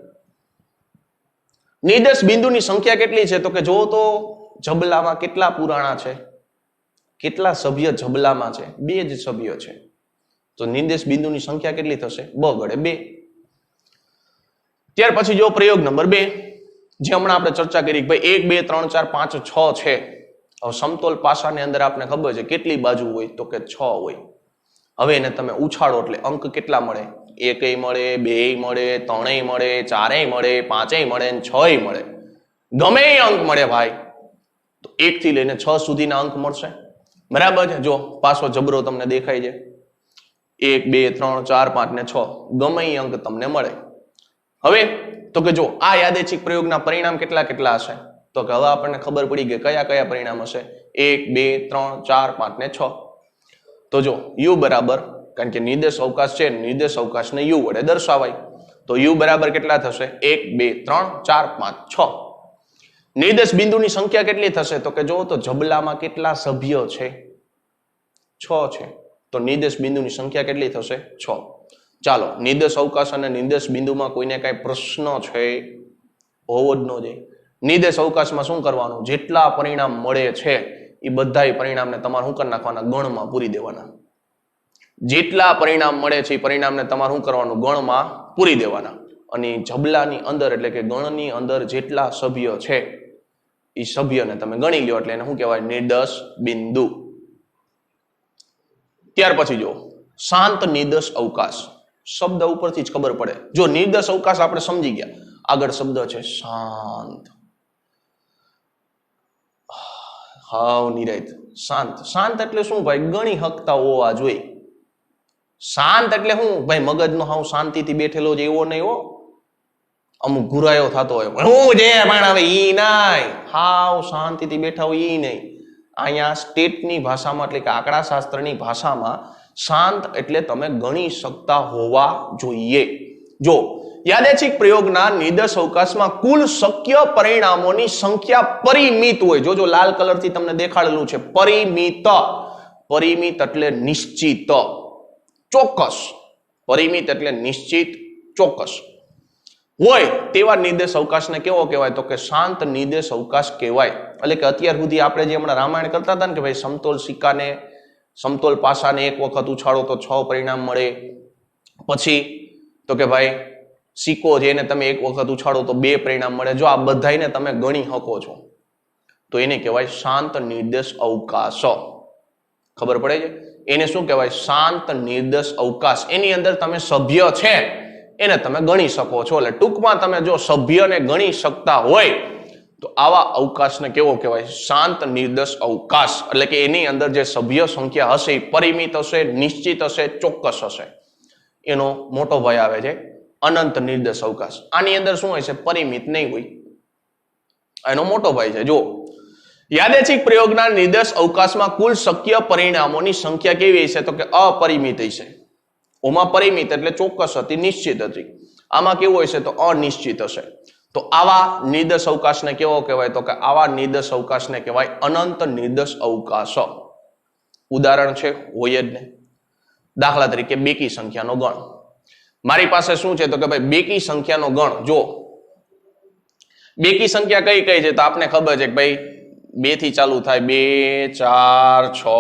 નિર્દેશ બિંદુની સંખ્યા કેટલી છે, તો કે જો તો જબલામાં કેટલા પુરાણા છે, કેટલા સભ્ય જબલામાં છે, 2 જ સભ્ય છે, તો નિર્દેશ બિંદુની સંખ્યા કેટલી થશે, બ ગડે 2. ત્યાર પછી જો પ્રયોગ નંબર 2, જે હમણાં આપણે ચર્ચા કરી કે ભાઈ 1 2 3 4 5 6 છે. હવે સમતોલ પાસાની અંદર આપણે ખબર છે કેટલી બાજુ હોય, તો કે 6 હોય. હવે એને તમે ઉછાળો એટલે અંક કેટલા મળે, 1 મળે, 2 મળે, 3 મળે, 4 મળે, 5 મળે, 6 મળે, ગમે એ અંક મળે ભાઈ. તો 1 થી લઈને 6 સુધીના અંક મળશે. બરાબર છે. જો પાછો જબરો તમને દેખાય છે, 1 2 3 4 5 ને 6, ગમે એ અંક તમને મળે. હવે તો કે જો આ યાદચ્છિક પ્રયોગના પરિણામ કેટલા કેટલા હશે, તો કે હવે આપણને ખબર પડી ગઈ કયા કયા પરિણામ હશે, 1 2 3 4 5 ને 6. તો જો યુ બરાબર, કારણ કે નિર્દેશ અવકાશ છે, નિર્દેશ અવકાશને યુ વડે દર્શાવાય, તો યુ બરાબર કેટલા થશે, 1 2 3 4 5 6. નિર્દેશ બિંદુની સંખ્યા કેટલી થશે, તો કે જો તો જબલામાં કેટલા સભ્યો છે, 6 છે, તો નિર્દેશ બિંદુની સંખ્યા કેટલી થશે, 6. ચાલો, નિર્દેશ અવકાશ અને નિર્દેશ બિંદુમાં કોઈને કઈ પ્રશ્ન છે, હોવો જ ન જોઈએ. નિર્દેશ અવકાશમાં શું કરવાનું, જેટલા પરિણામ મળે છે એ બધા પરિણામને તમારે શું કરી નાખવાના, ગણમાં પૂરી દેવાના. જેટલા પરિણામ મળે છે એ પરિણામને તમારે શું કરવાનું, ગણમાં પૂરી દેવાના. અને જબલાની અંદર એટલે કે ગણની અંદર જેટલા સભ્ય છે એ સભ્યને તમે ગણી લો, એટલે એને શું કહેવાય, નિર્દેશ બિંદુ. ત્યાર પછી જો શાંત નિર્દેશ અવકાશ, શબ્દ ઉપરથી જ ખબર પડે. જો નિર્દેશ અવકાશ આપણે સમજી ગયા, આગળ શબ્દ છે શાંત. હાવ નિરાયત, શાંત. શાંત એટલે શું ભાઈ, ગણી હકતા હોવા જોઈએ. શાંત એટલે શું ભાઈ, મગજનો હાવ શાંતિથી બેઠેલો છે એવો નહીં હો, અમુક ગુરાયો થતો હોય, હું જે પણ હવે ઈ નહીં, હાવ શાંતિથી બેઠા હોય ઈ નહીં. અહીંયા સ્ટેટની ભાષામાં એટલે કે આંકડા શાસ્ત્રની ભાષામાં શાંત એટલે તમે ગણી શકતા હોવા જોઈએ. જો યાદચ્છિક પ્રયોગના નિર્દેશ અવકાશમાં કુલ શક્ય પરિણામોની સંખ્યા પરિમિત હોય. જોજો લાલ કલરથી તમને દેખાડેલું છે પરિમિત. પરિમિત એટલે નિશ્ચિત, ચોક્કસ. પરિમિત એટલે નિશ્ચિત, ચોક્કસ હોય તેવા નિર્દેશ અવકાશને કેવો કહેવાય, તો કે શાંત નિર્દેશ અવકાશ કહેવાય. એટલે કે અત્યાર સુધી આપણે જે હમણાં રામાયણ કરતા હતા ને કે ભાઈ સમતોલ સિક્કાને, સમતોલ પાસાને એક વખત ઉછાળો તો 6 પરિણામ મળે, પછી તો કે ભાઈ સિક્કો જેને તમે એક વખત ઉછાળો તો 2 પરિણામ મળે. જો આ બધાને તમે ગણી શકો છો તો એને કહેવાય શાંત નિર્દેશ અવકાશ. ખબર પડે છે? એને શું કહેવાય, શાંત નિર્દેશ અવકાશ. એની અંદર તમે સભ્ય છે એને તમે ગણી શકો છો. એટલે ટૂંકમાં તમે જો સભ્યને ગણી શકતા હોય તો આવા અવકાશને કેવો કહેવાય, શાંત નિર્દેશ અવકાશ. એટલે કે એની અંદર જે સભ્ય સંખ્યા હશે એ પરિમિત હશે, નિશ્ચિત હશે, ચોક્કસ હશે. એનો મોટો ભાઈ આવે છે અનંત નિર્દેશ અવકાશ. આની અંદર શું હોય છે, પરિમિત નહીં હોય, એનો મોટો ભાઈ છે. જો યાદચ્છિક પ્રયોગના નિર્દેશ અવકાશમાં કુલ શક્ય પરિણામોની સંખ્યા કેવી હશે, તો કે અપરિમિત હશે. ઓમાં પરિમિત એટલે ચોક્કસ હતી, નિશ્ચિત હતી. આમાં કેવું હશે, તો અનિશ્ચિત હશે. તો આવા નિર્દેશ અવકાશને કેવો કહેવાય, તો કે આવા નિર્દેશ અવકાશને કહેવાય અનંત નિર્દેશ અવકાશ. ઉદાહરણ છે હોય જ ને, દાખલા તરીકે બેકી સંખ્યાનો ગણ. મારી પાસે શું છે, તો કે ભાઈ બેકી સંખ્યાનો ગણ. જો બેકી સંખ્યા કઈ કઈ છે, તો આપને ખબર છે કે ભાઈ 2 થી ચાલુ થાય, 2 4 6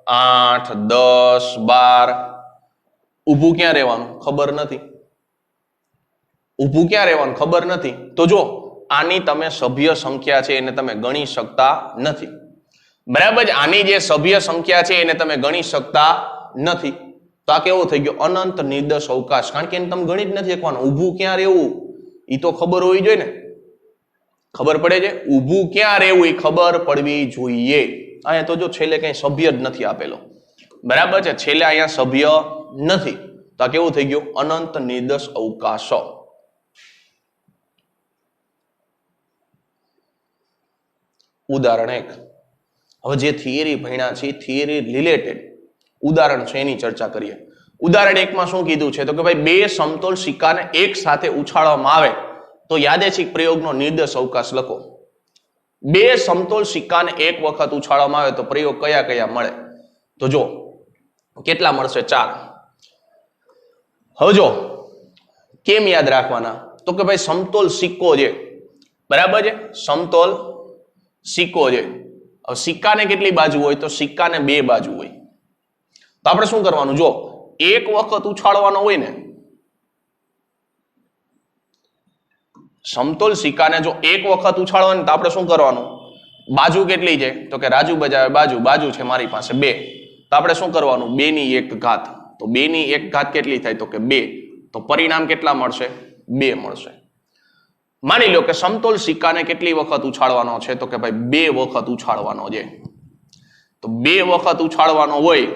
8 10 12. ઊભું ક્યાં રહેવાનું ખબર નથી, ઊભું ક્યાં રહેવાનું ખબર નથી તો જો આની તમે સભ્ય સંખ્યા છે એને તમે ગણી શકતા નથી, બરાબર છે? આની જે સભ્ય સંખ્યા છે એને તમે ગણી શકતા નથી, તો આ કેવો થઈ ગયો? અનંત નિર્દોષ અવકાશ, કારણ કે એને તમે ગણી જ નથી શકવાનું. ઊભું ક્યાં રહેવું એ તો ખબર હોવી જોઈએ ને, ખબર પડે છે? ઊભું ક્યાં રહેવું એ ખબર પડવી જોઈએ. અહીંયા તો જો છેલ્લે કઈ સભ્ય જ નથી આપેલો, બરાબર છે? છેલ્લે અહીંયા સભ્ય નથી, તો આ કેવું થઈ ગયું? અનંત નિર્દોષ અવકાશ. ઉદાહરણ 1. હવે જે થિયરી ભણ્યા છે થિયરી રિલેટેડ ઉદાહરણ છે એની ચર્ચા કરીએ. ઉદાહરણ 1 માં શું કીધું છે તો કે ભાઈ બે સમતોલ સિક્કાને એક સાથે ઉછાળવામાં આવે તો યાદચ્છિક પ્રયોગનો નિર્દેશ અવકાશ લખો. બે સમતોલ સિક્કાને એક વખત ઉછાળવામાં આવે તો પ્રયોગ કયા કયા મળે? તો જો કેટલા મળશે? 4. હવે જો કેમ યાદ રાખવાના તો કે ભાઈ સમતોલ સિક્કો છે, બરાબર છે? સમતોલ સિક્કો છે. હવે સિક્કાને કેટલી બાજુ હોય? તો સિક્કાને 2 બાજુ હોય. તો આપણે શું કરવાનું? જો એક વખત ઉછાળવાનો હોય ને, સમતોલ સિક્કાને જો એક વખત ઉછાળવાનો તો આપણે શું કરવાનું? બાજુ કેટલી છે તો કે રાજુ બજાવે બાજુ, બાજુ છે મારી પાસે 2, તો આપણે શું કરવાનું? 2 ની 1 ઘાત. તો 2 ની 1 ઘાત કેટલી થાય? તો કે 2. તો પરિણામ કેટલા મળશે? 2 મળશે. માની લો કે સમતોલ સિક્કાને કેટલી વખત ઉછાળવાનો છે તો કે ભાઈ 2 વખત ઉછાળવાનો છે. તો 2 વખત ઉછાળવાનો હોય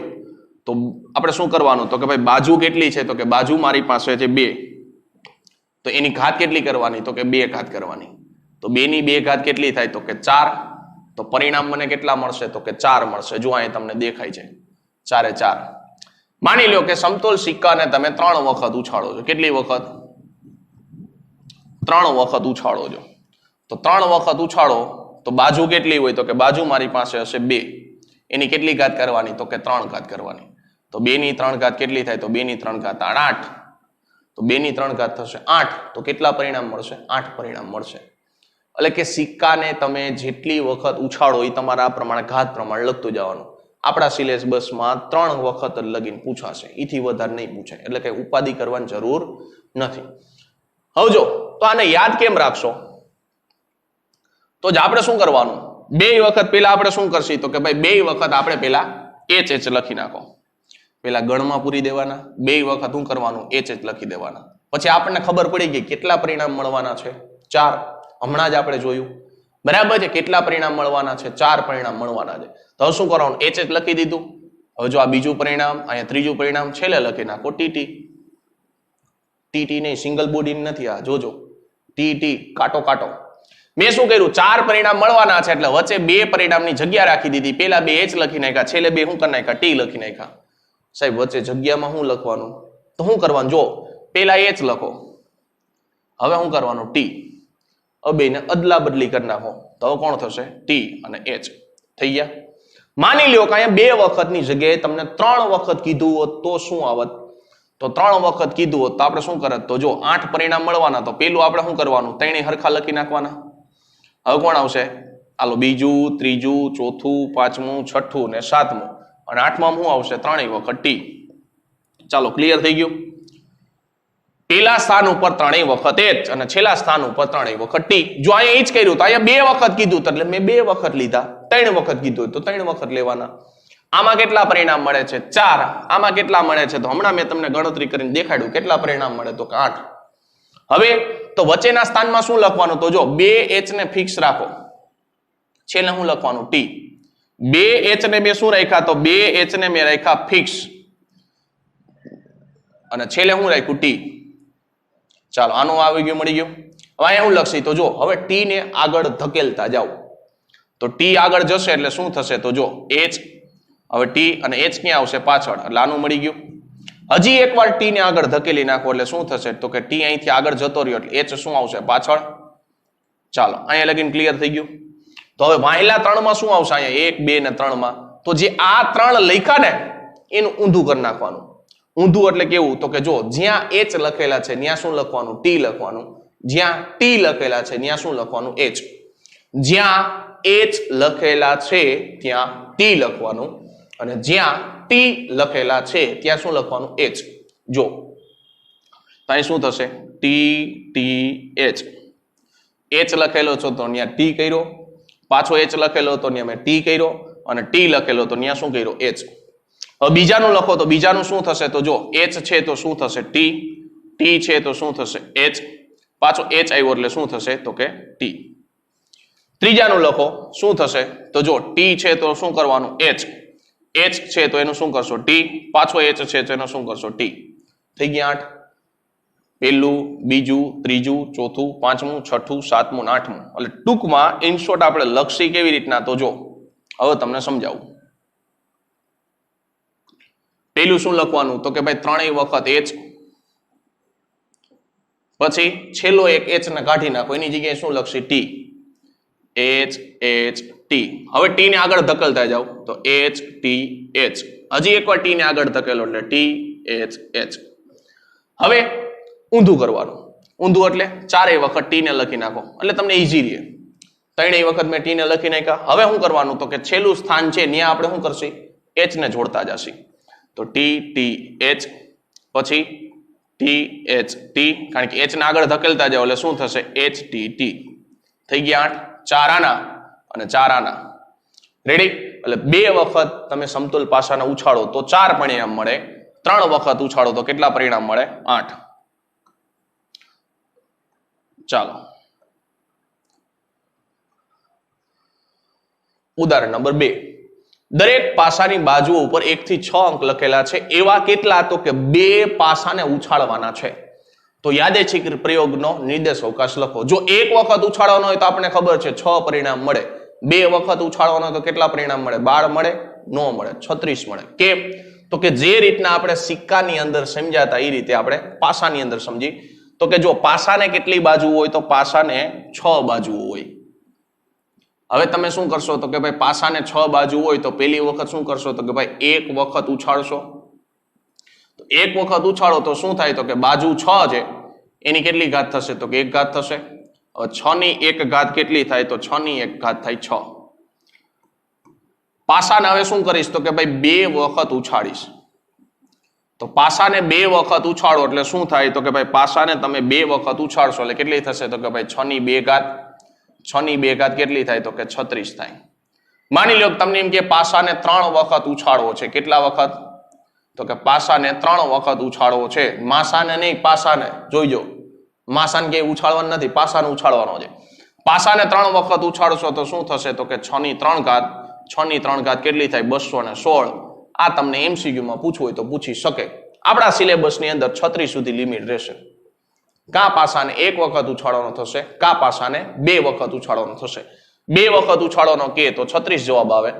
તો આપણે શું કરવાનું? તો કે ભાઈ બાજુ કેટલી છે તો કે બાજુ મારી પાસે છે 2, તો એની ઘાત કેટલી કરવાની? તો કે 2 ઘાત કરવાની. તો 2 ની 2 ઘાત કેટલી થાય? તો કે 4. તો પરિણામ મને કેટલા મળશે? તો કે 4 મળશે. જો અહીં તમને દેખાય છે 4 એ 4. માની લો કે સમતોલ સિક્કાને તમે 3 વખત ઉછાળો છો. કેટલી વખત? 3 વખત ઉછાળો છો. તો 3 વખત ઉછાળો તો બાજુ કેટલી હોય? તો કે બાજુ મારી પાસે હશે 2, એની કેટલી ઘાત કરવાની? તો કે 3 ઘાત કરવાની. તો 2 ની 3 ઘાત કેટલી થાય? તો 2 ની 3 ઘાત 8. તો 2 ની 3 ઘાત થશે 8. તો કેટલા પરિણામ મળશે? 8 પરિણામ મળશે. એટલે કે સિક્કાને તમે જેટલી વખત ઉછાળો એ તમારા આ પ્રમાણે ઘાત પ્રમાણે લખતું જવાનું. આપણા સિલેબસમાં 3 વખત જ લગીને પૂછાશે, એથી વધારે નહીં પૂછાય, એટલે કે ઉપાધિ કરવાની જરૂર નથી. હવે જો તો આને યાદ કેમ રાખશો? તો જ આપણે શું કરવાનું? 2 વખત પેલા આપણે શું કરશી? તો કે ભાઈ 2 વખત આપણે પેલા HH લખી નાખો. પેલા ગણમાં પૂરી દેવાના, 2 વખત શું કરવાનું? HH લખી દેવાના. પછી આપણને ખબર પડી ગઈ કેટલા પરિણામ મળવાના છે? 4. હમણાં જ આપણે જોયું, બરાબર છે? કેટલા પરિણામ મળવાના છે? 4 પરિણામ મળવાના છે. તો હવે શું કરવાનું? HH લખી દીધું. હવે જો આ બીજું પરિણામ, અહીંયા ત્રીજું પરિણામ છેલ્લે લખી નાખો TT. TT નહીં, સિંગલ બોડી નથી આ, જોજો TT કાટો કાટો. મેં શું કર્યું? 4 પરિણામ મળવાના છે એટલે વચ્ચે 2 પરિણામની જગ્યા રાખી દીધી. પેલા 2 H લખી નાખ્યા, છેલ્લે 2 શું કરી નાખ્યા? T લખી નાખ્યા. સાહેબ વચ્ચે જગ્યામાં શું લખવાનું? તો શું કરવાનું? જો પેલા H લખો, હવે શું કરવાનું? T. હવે બેને અદલા બદલી કરી નાખો તો હવે કોણ થશે? T અને H થઈ ગયા. માની લ્યો કે અહીંયા 2 વખતની જગ્યાએ તમને 3 વખત કીધું હોત તો શું આવત? તો 3 વખત કીધું હોત તો આપણે શું કરત? તો જો 8 પરિણામ મળવાના, તો પેલું આપણે શું કરવાનું? 3 હરખા લખી નાખવાના. હવે કોણ આવશે? આલો બીજું, ત્રીજું, ચોથું, પાંચમું, છઠ્ઠું ને 7મું, અને 8માં શું આવશે? 3 વખત T. ચાલો ક્લિયર થઈ ગયું. પેલા સ્થાન ઉપર 3 વખત H અને છેલ્લા સ્થાન ઉપર 3 વખત T. જો અહીંયા જ કર્યું તો અહીંયા 2 વખત કીધું એટલે મેં 2 વખત લીધા. 3 વખત કીધું તો 3 વખત લેવાના. આમાં કેટલા પરિણામ મળે છે? 4. આમાં કેટલા મળે છે? તો હમણાં મેં તમને ગણતરી કરીને દેખાડ્યું કેટલા પરિણામ મળે, તો કે 8. હવે તો વચ્ચેના સ્થાનમાં શું લખવાનું? તો જો 2H ને ફિક્સ રાખો, છેલ્લે શું લખવાનું? T. 2H ને મેં શું રાખ્યા? તો 2H ને મેં રાખ્યા ફિક્સ, અને છેલ્લે શું રાખ્યું? T. ચાલો આનું આવી ગયું, મળી ગયું. હવે અહીંયા હું લખશી? તો જો હવે T ને આગળ ધકેલતા જાઓ, તો T આગળ જશે એટલે શું થશે? તો જો H, હવે T અને H ક્યાં આવશે? પાછળ, એટલે આનું મળી ગયું. હજી એકવાર T ને આગળ ધકેલી નાખો એટલે શું થશે? તો કે T અહીંથી આગળ જતો રહ્યો એટલે H શું આવશે? પાછળ. ચાલો અહીંયા લગીને ક્લિયર થઈ ગયું. તો હવે વાહેલા 3 માં શું આવશે? અહીંયા 1, 2 ને 3 માં તો જે આ 3 લખ્યા ને એનું ઊંધું કરી નાખવાનું. ઊંધું એટલે કેવું? તો કે જો જ્યાં H લખેલા છે ત્યાં શું લખવાનું? T લખવાનું. જ્યાં T લખેલા છે ત્યાં શું લખવાનું? H. જ્યાં H લખેલા છે ત્યાં T લખવાનું, અને જ્યાં T લખેલા છે ત્યાં શું લખવાનું? H. જો અહીં શું થશે? TTH H લખેલો છો તો અહીંયા T કર્યો, પાછો H લખેલો તો અહીંયા મેં T કર્યો અને T લખેલો તો અહીંયા શું કર્યો H. હવે બીજાનું લખો તો બીજાનું શું થશે તો જો H છે તો શું થશે T, T છે તો શું થશે H, પાછો H આવ્યો એટલે શું થશે તો કે T. ત્રીજાનું લખો શું થશે તો જો T છે તો શું કરવાનું H, H છે તો એનું શું કરશો T, પાછો H છે તો એનું શું કરશો T. થઈ ગયા 8. પહેલું, બીજું, ત્રીજું, ચોથું, પાંચમું, છઠ્ઠું, સાતમું, આઠમું. એટલે ટૂંકમાં ઇન શોર્ટ આપણે લક્ષી કેવી રીતના તો જો હવે તમને સમજાવું. પેલું શું લખવાનું તો કે ભાઈ ત્રણેય વખત H, પછી છેલ્લો એક H ને કાઢી નાખો એની જગ્યાએ શું લખશે T, H H T. હવે T ને આગળ ધકેલતા જાવ તો H T H, હજી એકવાર T ને આગળ ધકેલો એટલે T H H. હવે ઊંધું કરવાનું, ઊંધું એટલે ચારેય વખત T ને લખી નાખો એટલે તમને ઈઝી રહે. ત્રણેય વખત મેં T ને લખી નાખ્યા. હવે શું કરવાનું તો કે છેલ્લું સ્થાન છે ત્યાં આપણે શું કરશું H ને જોડતા જશે તો T T H, પછી T H T, કારણ કે H ને આગળ ધકેલતા જાવ એટલે શું થશે H T T. થઈ ગયા 8. 4 આના અને 4 આના. રેડી? એટલે 2 વખત તમે સમતુલ પાસાને ઉછાળો તો 4 પરિણામ મળે, 3 વખત ઉછાળો તો કેટલા પરિણામ મળે 8. ચાલો ઉદાહરણ નંબર 2. દરેક પાસાની બાજુઓ ઉપર 1 થી 6 અંક લખેલા છે એવા કેટલા તો કે 2 પાસાને ઉછાળવાના છે. તો યાદેચ્છિક પ્રયોગનો નિર્દેશ અવકાશ લખો. જો 1 વખત ઉછાળવાનો હોય તો આપણે ખબર છે 6 પરિણામ મળે, 2 વખત ઉછાળવાનો હોય તો કેટલા પરિણામ મળે 12 મળે, નો મળે 36 મળે. કેમ તો કે જે રીતના આપણે સિક્કાની અંદર સમજાતા એ રીતે આપણે પાસાની અંદર સમજી તો કે જો પાસાને કેટલી બાજુ હોય તો પાસાને 6 બાજુઓ હોય. હવે તમે શું કરશો તો કે ભાઈ પાસાને 6 બાજુ હોય તો પહેલી વખત શું કરશો તો કે ભાઈ 1 વખત ઉછાળશો. તો 1 વખત ઉછાળો તો શું થાય તો કે બાજુ 6 છે એની કેટલી ઘાત થશે તો કે 1 ઘાત થશે. હવે 6 ની 1 ઘાત કેટલી થાય તો 6 ની 1 ઘાત થાય 6. પાસાને હવે શું કરીશ તો કે ભાઈ 2 વખત ઉછાળીશ. તો પાસાને 2 વખત ઉછાળો એટલે શું થાય તો કે ભાઈ પાસાને તમે 2 વખત ઉછાળશો એટલે કેટલી થશે તો કે ભાઈ 6 ની 2 ઘાત, 6 ની 2 ઘાત કેટલી થાય તો કે 36 થાય. માની લો તમને એમ કે પાસાને 3 વખત ઉછાળવો છે. કેટલા વખત તો કે પાસાને 3 વખત ઉછાળવો છે. માસાને નહીં, પાસાને. જોઈજો, માસાને કે ઉછાળવાનું નથી, પાસાને ઉછાળવાનો છે. પાસાને 3 વખત ઉછાળશો તો શું થશે તો કે 6 ની 3 ઘાત, 6 ની 3 ઘાત કેટલી થાય 216. આ તમને MCQ માં પૂછવું હોય તો પૂછી શકે. આપણા સિલેબસની અંદર 36 સુધી લિમિટ રહેશે. કા પાસાને 1 વખત ઉછાળવાનો થશે, કા પાસાને 2 વખત ઉછાળવાનો થશે. 2 વખત ઉછાળવાનો કે તો 36 જવાબ આવે,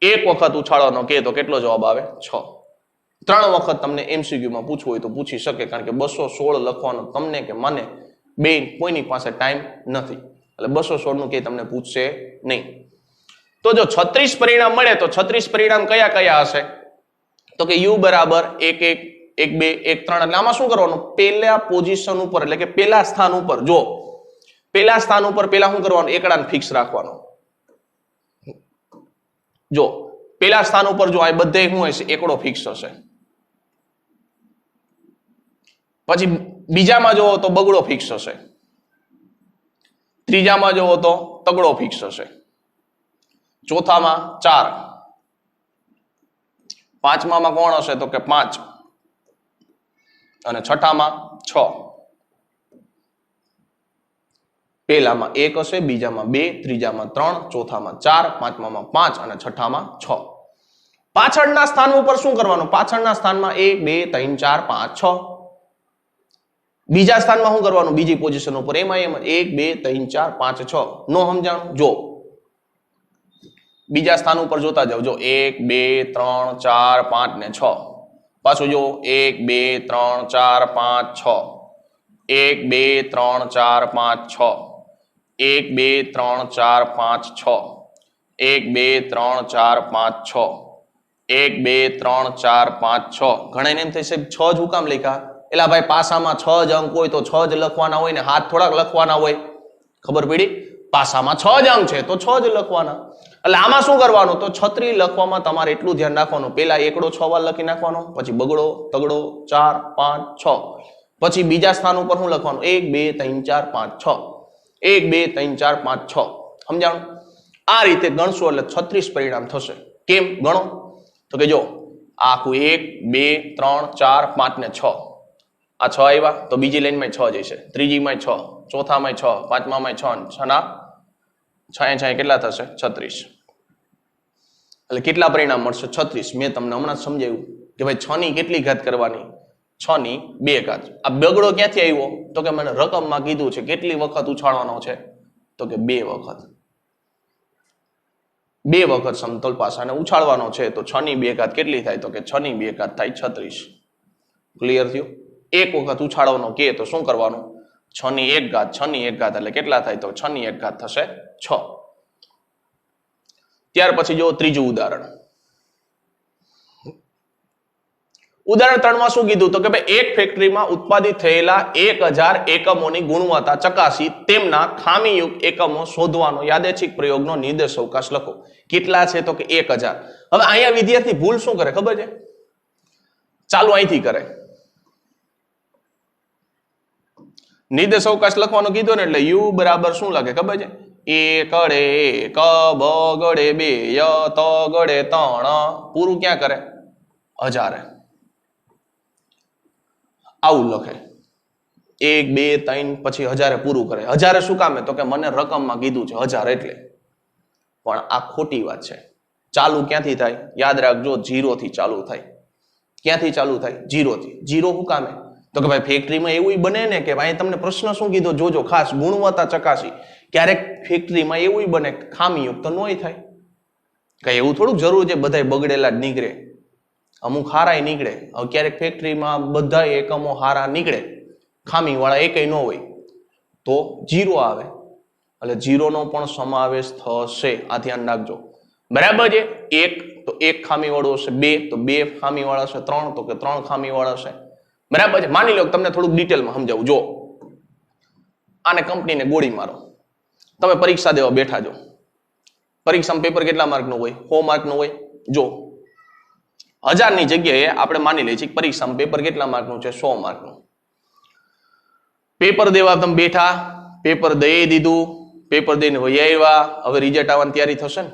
1 વખત ઉછાળવાનો કે તો કેટલો જવાબ આવે 6. 3 વખત તમને MCQ માં પૂછવું હોય તો પૂછી શકે, કારણ કે 216 લખવાનો તમને કે મને બે કોઈની પાસે ટાઈમ નથી, એટલે 216 નું કે તમને પૂછશે નહીં. તો જો 36 પરિણામ મળે તો 36 પરિણામ કયા કયા હશે તો કે u બરાબર 1 1 1 2 1 3. એટલે આમાં શું કરવાનું પહેલા પોઝિશન ઉપર એટલે કે પહેલા સ્થાન ઉપર, જો પહેલા સ્થાન ઉપર પહેલા શું કરવાનું એકડાને ફિક્સ રાખવાનો. જો પહેલા સ્થાન ઉપર જો આ બધે શું હશે એકડો ફિક્સ હશે. પછી બીજામાં જોવો તો બગડો ફિક્સ હશે, ત્રીજામાં જોવો તો તગડો ફિક્સ હશે, ચોથામાં 4, પાંચમામાં કોણ હશે તો કે 5 અને છઠ્ઠામાં 6. પહેલામાં 1 હશે, બીજામાં 2, ત્રીજામાં 3, ચોથામાં 4, પાંચમામાં 5 અને છઠ્ઠામાં 6. પાછળના સ્થાન ઉપર શું કરવાનું, પાછળના સ્થાનમાં 1 2 3 4 5 6. બીજા સ્થાનમાં શું કરવાનું બીજી પોઝિશન ઉપર એમાં એમ 1 2 3 4 5 6. નો સમજાણું? જો બીજા સ્થાન ઉપર જોતા જાવ, જો 1 2 3 4 5 ને 6. પાછું જો 1 2 3 4 5 6, 1 2 3 4 5 6, 1 2 3 4 5 6, 1 2 3 4 5 6, 1 2 3 4 5 6. ઘણા એમ થશે 6 જ હું કામ લખ્યા? એલા ભાઈ પાસામાં 6 જ અંક હોય તો 6 જ લખવાના હોય ને, હાથ થોડાક લખવાના હોય. ખબર પડી? પાસામાં 6 જ અંક છે તો 6 જ લખવાના. એટલે આમાં શું કરવાનું તો 36 લખવામાં તમારે એટલું ધ્યાન રાખવાનું, પેલા એકડો 6 વાર લખી નાખવાનો, પછી બગડો તગડો 4 5 6, પછી બીજા સ્થાન ઉપર શું લખવાનું? 1 2 3 4 5 6 1 2 3 4 5 6 સમજાણું? આ રીતે ગણશો એટલે 36 પરિણામ થશે. કેમ ગણો? તો કે જો આખું 1 2 3 4 5 ને 6 આ 6 આવ્યા તો બીજી લાઈનમાં 6 જશે, ત્રીજીમાં 6, ચોથામાં 6, પાંચમામાં 6, 6 ના 6 કેટલા થશે? 36. એટલે કેટલા પરિણામ મળશે? 36. મેં તમને હમણાં જ સમજાવ્યું કે ભાઈ 6 ની કેટલી ઘાત કરવાની? 6 ની 2 ઘાત. આ બગડો ક્યાંથી આવ્યો? તો કે મને રકમમાં કીધું છે કેટલી વખત ઉછાળવાનો છે? તો કે 2 વખત. 2 વખત સમતલ પાસાને ઉછાળવાનો છે તો 6 ની 2 ઘાત કેટલી થાય? તો કે 6 ની 2 ઘાત થાય 36. ક્લિયર થયું? એક વખત ઉછાળવાનો કે તો શું કરવાનું? 6 ની 1 ઘાત, 6 ની 1 ઘાત એટલે કેટલા થાય? તો 6 ની 1 ઘાત થશે 6. ત્યાર પછી જો ત્રીજું ઉદાહરણ. ઉદાહરણ 3 માં શું કીધું? તો કે ભાઈ એક ફેક્ટરીમાં ઉત્પાદિત થયેલા 1000 એકમોની ગુણવત્તા ચકાસી તેમના ખામીયુક્ત એકમો શોધવાનો યાદચ્છિક પ્રયોગનો નિર્દેશ અવકાશ લખો. કેટલા છે? તો કે 1000. હવે અહીંયા વિદ્યાર્થી ભૂલ શું કરે ખબર છે? ચાલુ અહીંથી કરે. નિર્દેશ અવકાશ લખવાનું કીધું ને એટલે યુ બરાબર શું લખે ખબર છે? એકડે એક, બગડે 2, ય તગડે 3, પૂરું ક્યાં કરે? 1000. આવું લખે 1 2 3 પછી 1000 પૂરું કરે. 1000 શું કામે? તો કે મને રકમમાં કીધું છે 1000 એટલે. પણ આ ખોટી વાત છે. ચાલુ ક્યાંથી થાય? યાદ રાખજો 0 થી ચાલુ થાય. ક્યાંથી ચાલુ થાય? 0 થી. 0 શું કામે? તો કે ભાઈ ફેક્ટરીમાં એવું બને ને કે ભાઈ તમને પ્રશ્ન શું કીધો જોજો ખાસ, ગુણવત્તા ચકાસી. ક્યારેક ફેક્ટરીમાં એવું બને ખામીયુક્ત નોય થાય. કઈ એવું થોડુંક જરૂર છે બધાય બગડેલા જ નીકળે, અમુક હારાય નીકળે. હવે ક્યારેક ફેક્ટરીમાં બધા એકમો હારા નીકળે, ખામી વાળા એકય ન હોય તો 0 આવે. એટલે 0 નો પણ સમાવેશ થશે. આ ધ્યાન રાખજો. બરાબર છે? 1 તો 1 ખામી વાળો હશે, 2 તો 2 ખામી વાળા હશે, 3 તો કે 3 ખામી વાળા હશે. બરાબર છે? માની લો તમને થોડુંક ડિટેલમાં સમજાવું. જો આને કંપનીને ગોળી મારો, તમે પરીક્ષા દેવા બેઠા છો. પરીક્ષામાં પેપર કેટલા માર્કનું હોય? 100 માર્કનું હોય. જો 1000 ની જગ્યાએ આપણે માની લઈએ છીએ પરીક્ષામાં પેપર કેટલા માર્કનું છે? 100 માર્કનું. પેપર દેવા તમે બેઠા, પેપર દઈ દીધું, પેપર દઈને વહી આવ્યા. હવે રિઝલ્ટ આવવાની તૈયારી થશે ને?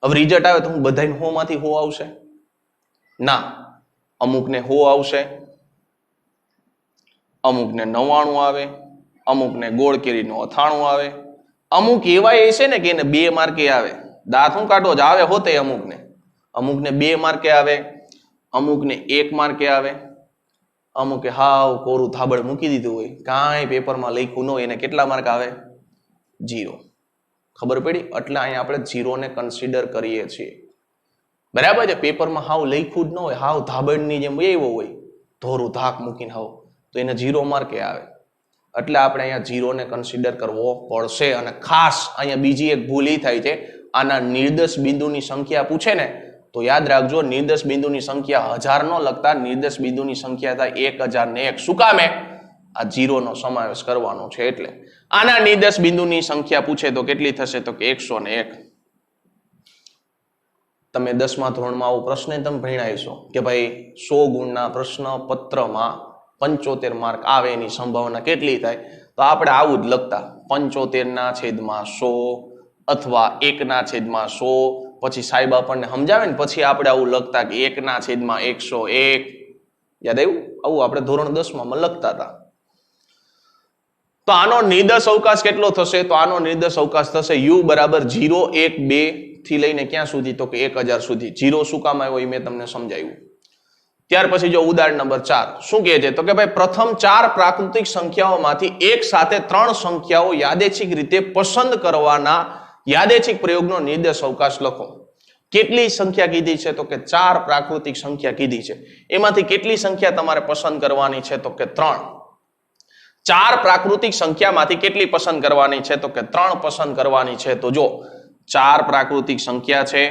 હવે રિઝલ્ટ આવે તો હું બધાને 100 માંથી 100 આવશે? ના, અમુકને 100 આવશે, અમુકને 99 આવે, અમુકને ગોળ કેરીનો 98 આવે, અમુક એવા એ છે ને કે એને 2 માર્કે આવે. દાંત હું કાઢો જ આવે હોતે અમુકને. અમુકને 2 માર્કે આવે, અમુકને 1 માર્કે આવે, અમુકે હાવ કોરું થાબડ મૂકી દીધું હોય, કાંઈ પેપરમાં લખ્યું ન હોય, એને કેટલા માર્ક આવે? 0. ખબર પડી? એટલે અહીંયા આપણે 0 ને કન્સિડર કરીએ છીએ. બરાબર છે? પેપરમાં હાવ લખ્યું જ ન હોય, હાવ ધાબડની જેમ એવો હોય, ધોરું ધાક મૂકીને હાવ, તો એને 0 માર્કે આવે. એટલે આપણે અહીંયા 0 ને કન્સિડર કરવો પડશે. અને ખાસ અહીંયા બીજી એક ભૂલ એ થાય છે, આના નિર્દેશ બિંદુની સંખ્યા પૂછે ને તો યાદ રાખજો નિર્દેશ બિંદુની સંખ્યા 1000 નો લખતા નિર્દેશ બિંદુની સંખ્યા થાય 1001. શું કામે? આ 0 નો સમાવેશ કરવાનો છે. એટલે આના નિર્દેશ બિંદુની સંખ્યા પૂછે તો કેટલી થશે? તો કે 101. તમે 10મા ધોરણમાં આવો પ્રશ્ન તમે ભણ્યા હશો કે ભાઈ 100 ગુણના પ્રશ્ન પત્રમાં 75 માર્ક આવે એની સંભાવના કેટલી થાય? તો આપણે આવું જ લખતા 75/100 અથવા 1/100. પછી સાહેબ આપણને સમજાવે ને પછી આપણે આવું લખતા કે 1/101. યાદ આવ્યું? આવું આપણે ધોરણ 10માં લખતા હતા. તો આનો નિર્દેશ અવકાશ કેટલો થશે? તો આનો નિર્દેશ અવકાશ થશે u બરાબર 0 1 2 થી લઈને ક્યાં સુધી? તો કે 1000 સુધી. 0 શું કામ આવ્યો એ મેં તમને સમજાવ્યું. ત્યાર પછી જો ઉદાહરણ નંબર 4 શું કહે છે? તો કે ભાઈ પ્રથમ 4 પ્રાકૃતિક સંખ્યાઓમાંથી એક સાથે 3 સંખ્યાઓ યાદચ્છિક રીતે પસંદ કરવાના યાદચ્છિક પ્રયોગનો નિર્દેશ અવકાશ લખો. કેટલી સંખ્યા કીધી છે? તો કે 4 પ્રાકૃતિક સંખ્યા કીધી છે. એમાંથી કેટલી સંખ્યા તમારે પસંદ કરવાની છે? તો કે 3. 4 પ્રાકૃતિક સંખ્યામાંથી કેટલી પસંદ કરવાની છે? તો કે 3 પસંદ કરવાની છે. તો જો 4 પ્રાકૃતિક સંખ્યા છે,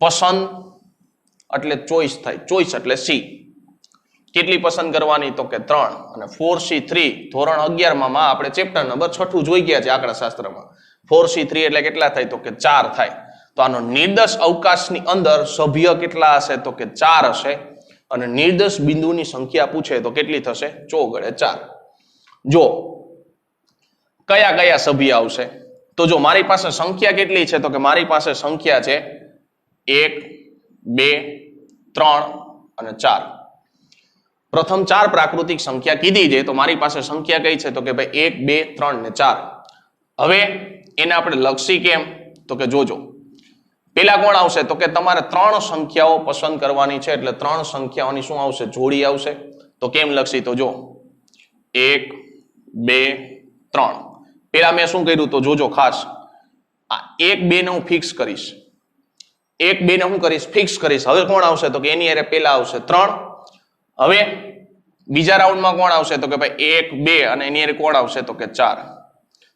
પસંદ એટલે ચોઈસ થાય, ચોઈસ એટલે સી. કેટલી પસંદ કરવાની? તો કે 3. અને 4C3 ધોરણ 11માં આપણે ચેપ્ટર નંબર 6 જોઈ ગયા છે આંકડાશાસ્ત્રમાં. 4C3 એટલે કેટલા થાય? તો કે 4 થાય. તો આનો નિર્દેશ અવકાશની અંદર સભ્ય કેટલા હશે? તો કે 4 હશે. અને નિર્દેશ બિંદુની સંખ્યા પૂછે તો કેટલી થશે? 4 × 4. જો કયા કયા સભ્ય આવશે તો જો મારી પાસે સંખ્યા કેટલી છે તો કે મારી પાસે સંખ્યા છે 1 2 3 અને 4 પ્રથમ 4 પ્રાકૃતિક સંખ્યા કીધી છે તો મારી પાસે સંખ્યા કઈ છે તો કે ભાઈ 1 2 3 ને 4 હવે એને આપણે લક્ષી કેમ તો કે જોજો પેલા કોણ આવશે તો કે તમારે 3 સંખ્યાઓ પસંદ કરવાની છે એટલે 3 સંખ્યાઓની શું આવશે જોડી આવશે તો કેમ લક્ષી તો જો 1 2 3 પેલા મેં શું કર્યું તો જોજો ખાસ આ 1 2 ને હું ફિક્સ કરીશ 1 2 ને હું કરીશ ફિક્સ કરીશ હવે કોણ આવશે તો કે એની અરે પેલા આવશે 3 હવે બીજા રાઉન્ડમાં કોણ આવશે તો કે ભાઈ 1 2 અને એની અરે કોણ આવશે તો કે 4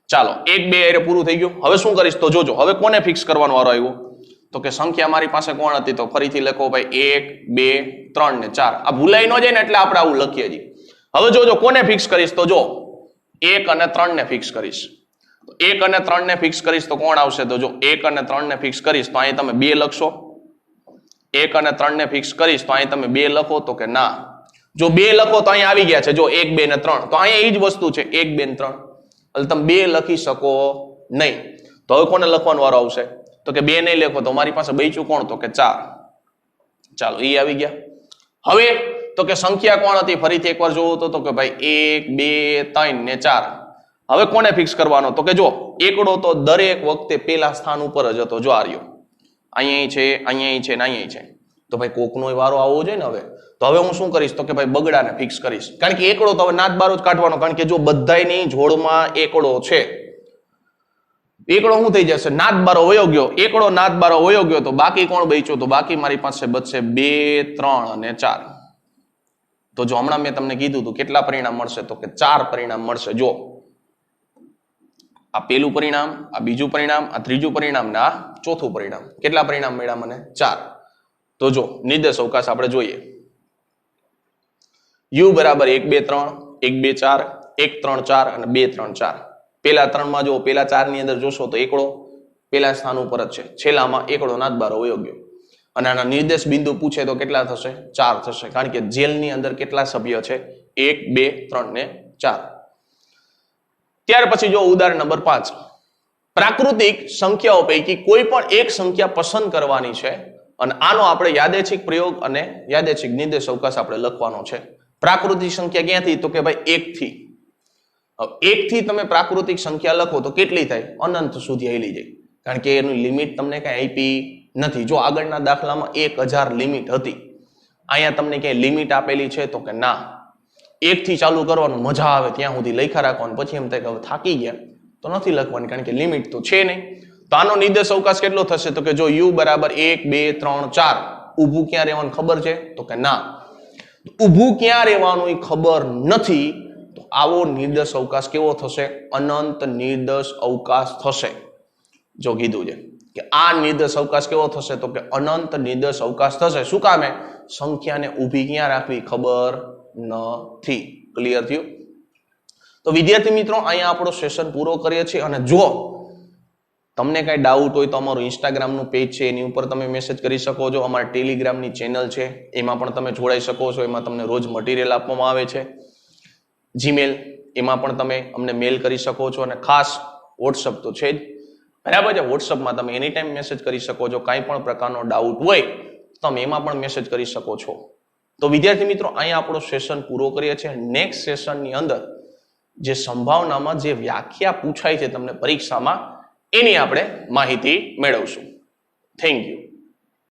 ચાલો 1 2 અરે પૂરું થઈ ગયું હવે શું કરીશ તો જોજો હવે કોને ફિક્સ કરવાનો વારો આવ્યો તો કે સંખ્યા મારી પાસે કોણ હતી તો ફરીથી લખો ભાઈ 1 2 3 ને 4 આ ભૂલાઈ ન જાય ને એટલે આપણે આવું લખીએ છીએ હવે જોજો કોને ફિક્સ કરીશ તો જો 1 અને 3 ને ફિક્સ કરીશ 1 અને 3 ને ફિક્સ કરીશ તો કોણ આવશે તો જો 1 અને 3 ને ફિક્સ કરીશ તો અહીં તમે 2 લખશો 1 અને 3 ને ફિક્સ કરીશ તો અહીં તમે 2 લખો તો કે ના જો 2 લખો તો અહીં આવી ગયા છે જો 1 2 ને 3 તો અહીંયા એ જ વસ્તુ છે 1 2 ને 3 એટલે તમે 2 લખી શકો નહીં તો હવે કોને લખવાનો વારો આવશે તો કે 2 નહીં લખો તો મારી પાસે બચ્યું કોણ તો કે 4 ચાલો એ આવી ગયા હવે તો કે સંખ્યા કોણ હતી ફરીથી એકવાર જોવો તો કે ભાઈ 1 2 3 ને 4 હવે કોને ફિક્સ કરવાનો તો કે જો એકડો તો દરેક વખતે પેલા સ્થાન ઉપર જ હતો જો આર્યો અહીંયા છે અહીંયા છે ને અહીંયા છે તો ભાઈ કોકનો વારો આવવો જોઈએ ને હવે તો હવે હું શું કરીશ તો કે ભાઈ બગડાને ફિક્સ કરીશ કારણ કે એકડો તો હવે નાત બારો જ કાઢવાનો કારણ કે જો બધાયની જોડમાં એકડો છે એકડો શું થઈ જશે નાત બારો વયો ગયો એકડો નાત બારો વયો ગયો તો બાકી કોણ બચ્યો તો બાકી મારી પાસે બચશે 2 3 અને 4 તો જો હમણાં મેં તમને કીધું હતું કેટલા પરિણામ મળશે તો કે 4 પરિણામ મળશે જો આ પેલું પરિણામ આ બીજું પરિણામ આ ત્રીજું પરિણામ ને આ ચોથું પરિણામ કેટલા પરિણામ મળ્યા મને 4 તો જો નિર્દેશ અવકાશ આપણે જોઈએ u બરાબર 1 2 3 1 2 4 1 3 4 અને 2 3 4 પેલા 3 માં જો પેલા 4 ની અંદર જોશો તો એકડો પેલા સ્થાન ઉપર જ છે છેલ્લામાં એકડો નાત બારો વયો ગયો અને આના નિર્દેશ બિંદુ પૂછે તો કેટલા થશે 4 થશે કારણ કે જેલની અંદર કેટલા સભ્ય છે 1 2 3 ને 4 ત્યાર પછી જો ઉદાહરણ નંબર 5 પ્રાકૃતિક સંખ્યાઓ પૈકી કોઈ પણ એક સંખ્યા પસંદ કરવાની છે અને આનો આપણે યાદેચ્છિક પ્રયોગ અને યાદેચ્છિક નિર્દેશ અવકાશ આપણે લખવાનો છે પ્રાકૃતિક સંખ્યા ક્યાંથી તો કે ભાઈ 1 થી 1 થી તમે પ્રાકૃતિક સંખ્યા લખો તો કેટલી થાય અનંત સુધી હાલી જાય કારણ કે એની લિમિટ તમને કઈ આપી નથી જો આગળના દાખલામાં 1000 લિમિટ હતી અહીંયા તમને ક્યાંય લિમિટ આપેલી છે તો કે ના 1 થી ચાલુ કરવાનું મજા આવે ત્યાં સુધી લખ્યા રાખવાનું પછી એમ થાય કે હવે થાકી ગયા તો નથી લખવાની કારણ કે લિમિટ તો છે નહીં તો આનો નિર્દેશ અવકાશ કેટલો થશે તો કે જો u બરાબર 1 2 3 4 ઊભું ક્યાં રહેવાનું ખબર છે તો કે ના ઊભું ક્યાં રહેવાનું એ ખબર નથી તો આવો નિર્દેશ અવકાશ કેવો થશે અનંત નિર્દેશ અવકાશ થશે જો કીધું છે કે આ નિર્દેશ અવકાશ કેવો થશે તો કે અનંત નિર્દેશ અવકાશ થશે શું કામે સંખ્યાને ઊભી ક્યાં રાખવી ખબર નથી ક્લિયર થયું તો વિદ્યાર્થી મિત્રો અહીંયા આપણો સેશન પૂરો કરીએ છીએ અને જો તમને કઈ ડાઉટ હોય તો અમારું ઇન્સ્ટાગ્રામનું પેજ છે એની ઉપર તમે મેસેજ કરી શકો છો અમારી ટેલિગ્રામની ચેનલ છે એમાં પણ તમે જોડાઈ શકો છો એમાં તમને રોજ મટીરિયલ આપવામાં આવે છે જીમેલ એમાં પણ તમે અમને મેલ કરી શકો છો અને ખાસ વોટ્સઅપ તો છે જ બરાબર છે વોટ્સઅપમાં તમે એની ટાઈમ મેસેજ કરી શકો છો કાંઈ પણ પ્રકારનો ડાઉટ હોય તમે એમાં પણ મેસેજ કરી શકો છો તો વિદ્યાર્થી મિત્રો અહીંયા આપણો સેશન પૂરો કરીએ છીએ નેક્સ્ટ સેશનની અંદર જે સંભાવનામાં જે વ્યાખ્યા પૂછાય છે તમને પરીક્ષામાં એની આપણે માહિતી મેળવશું થેન્ક યુ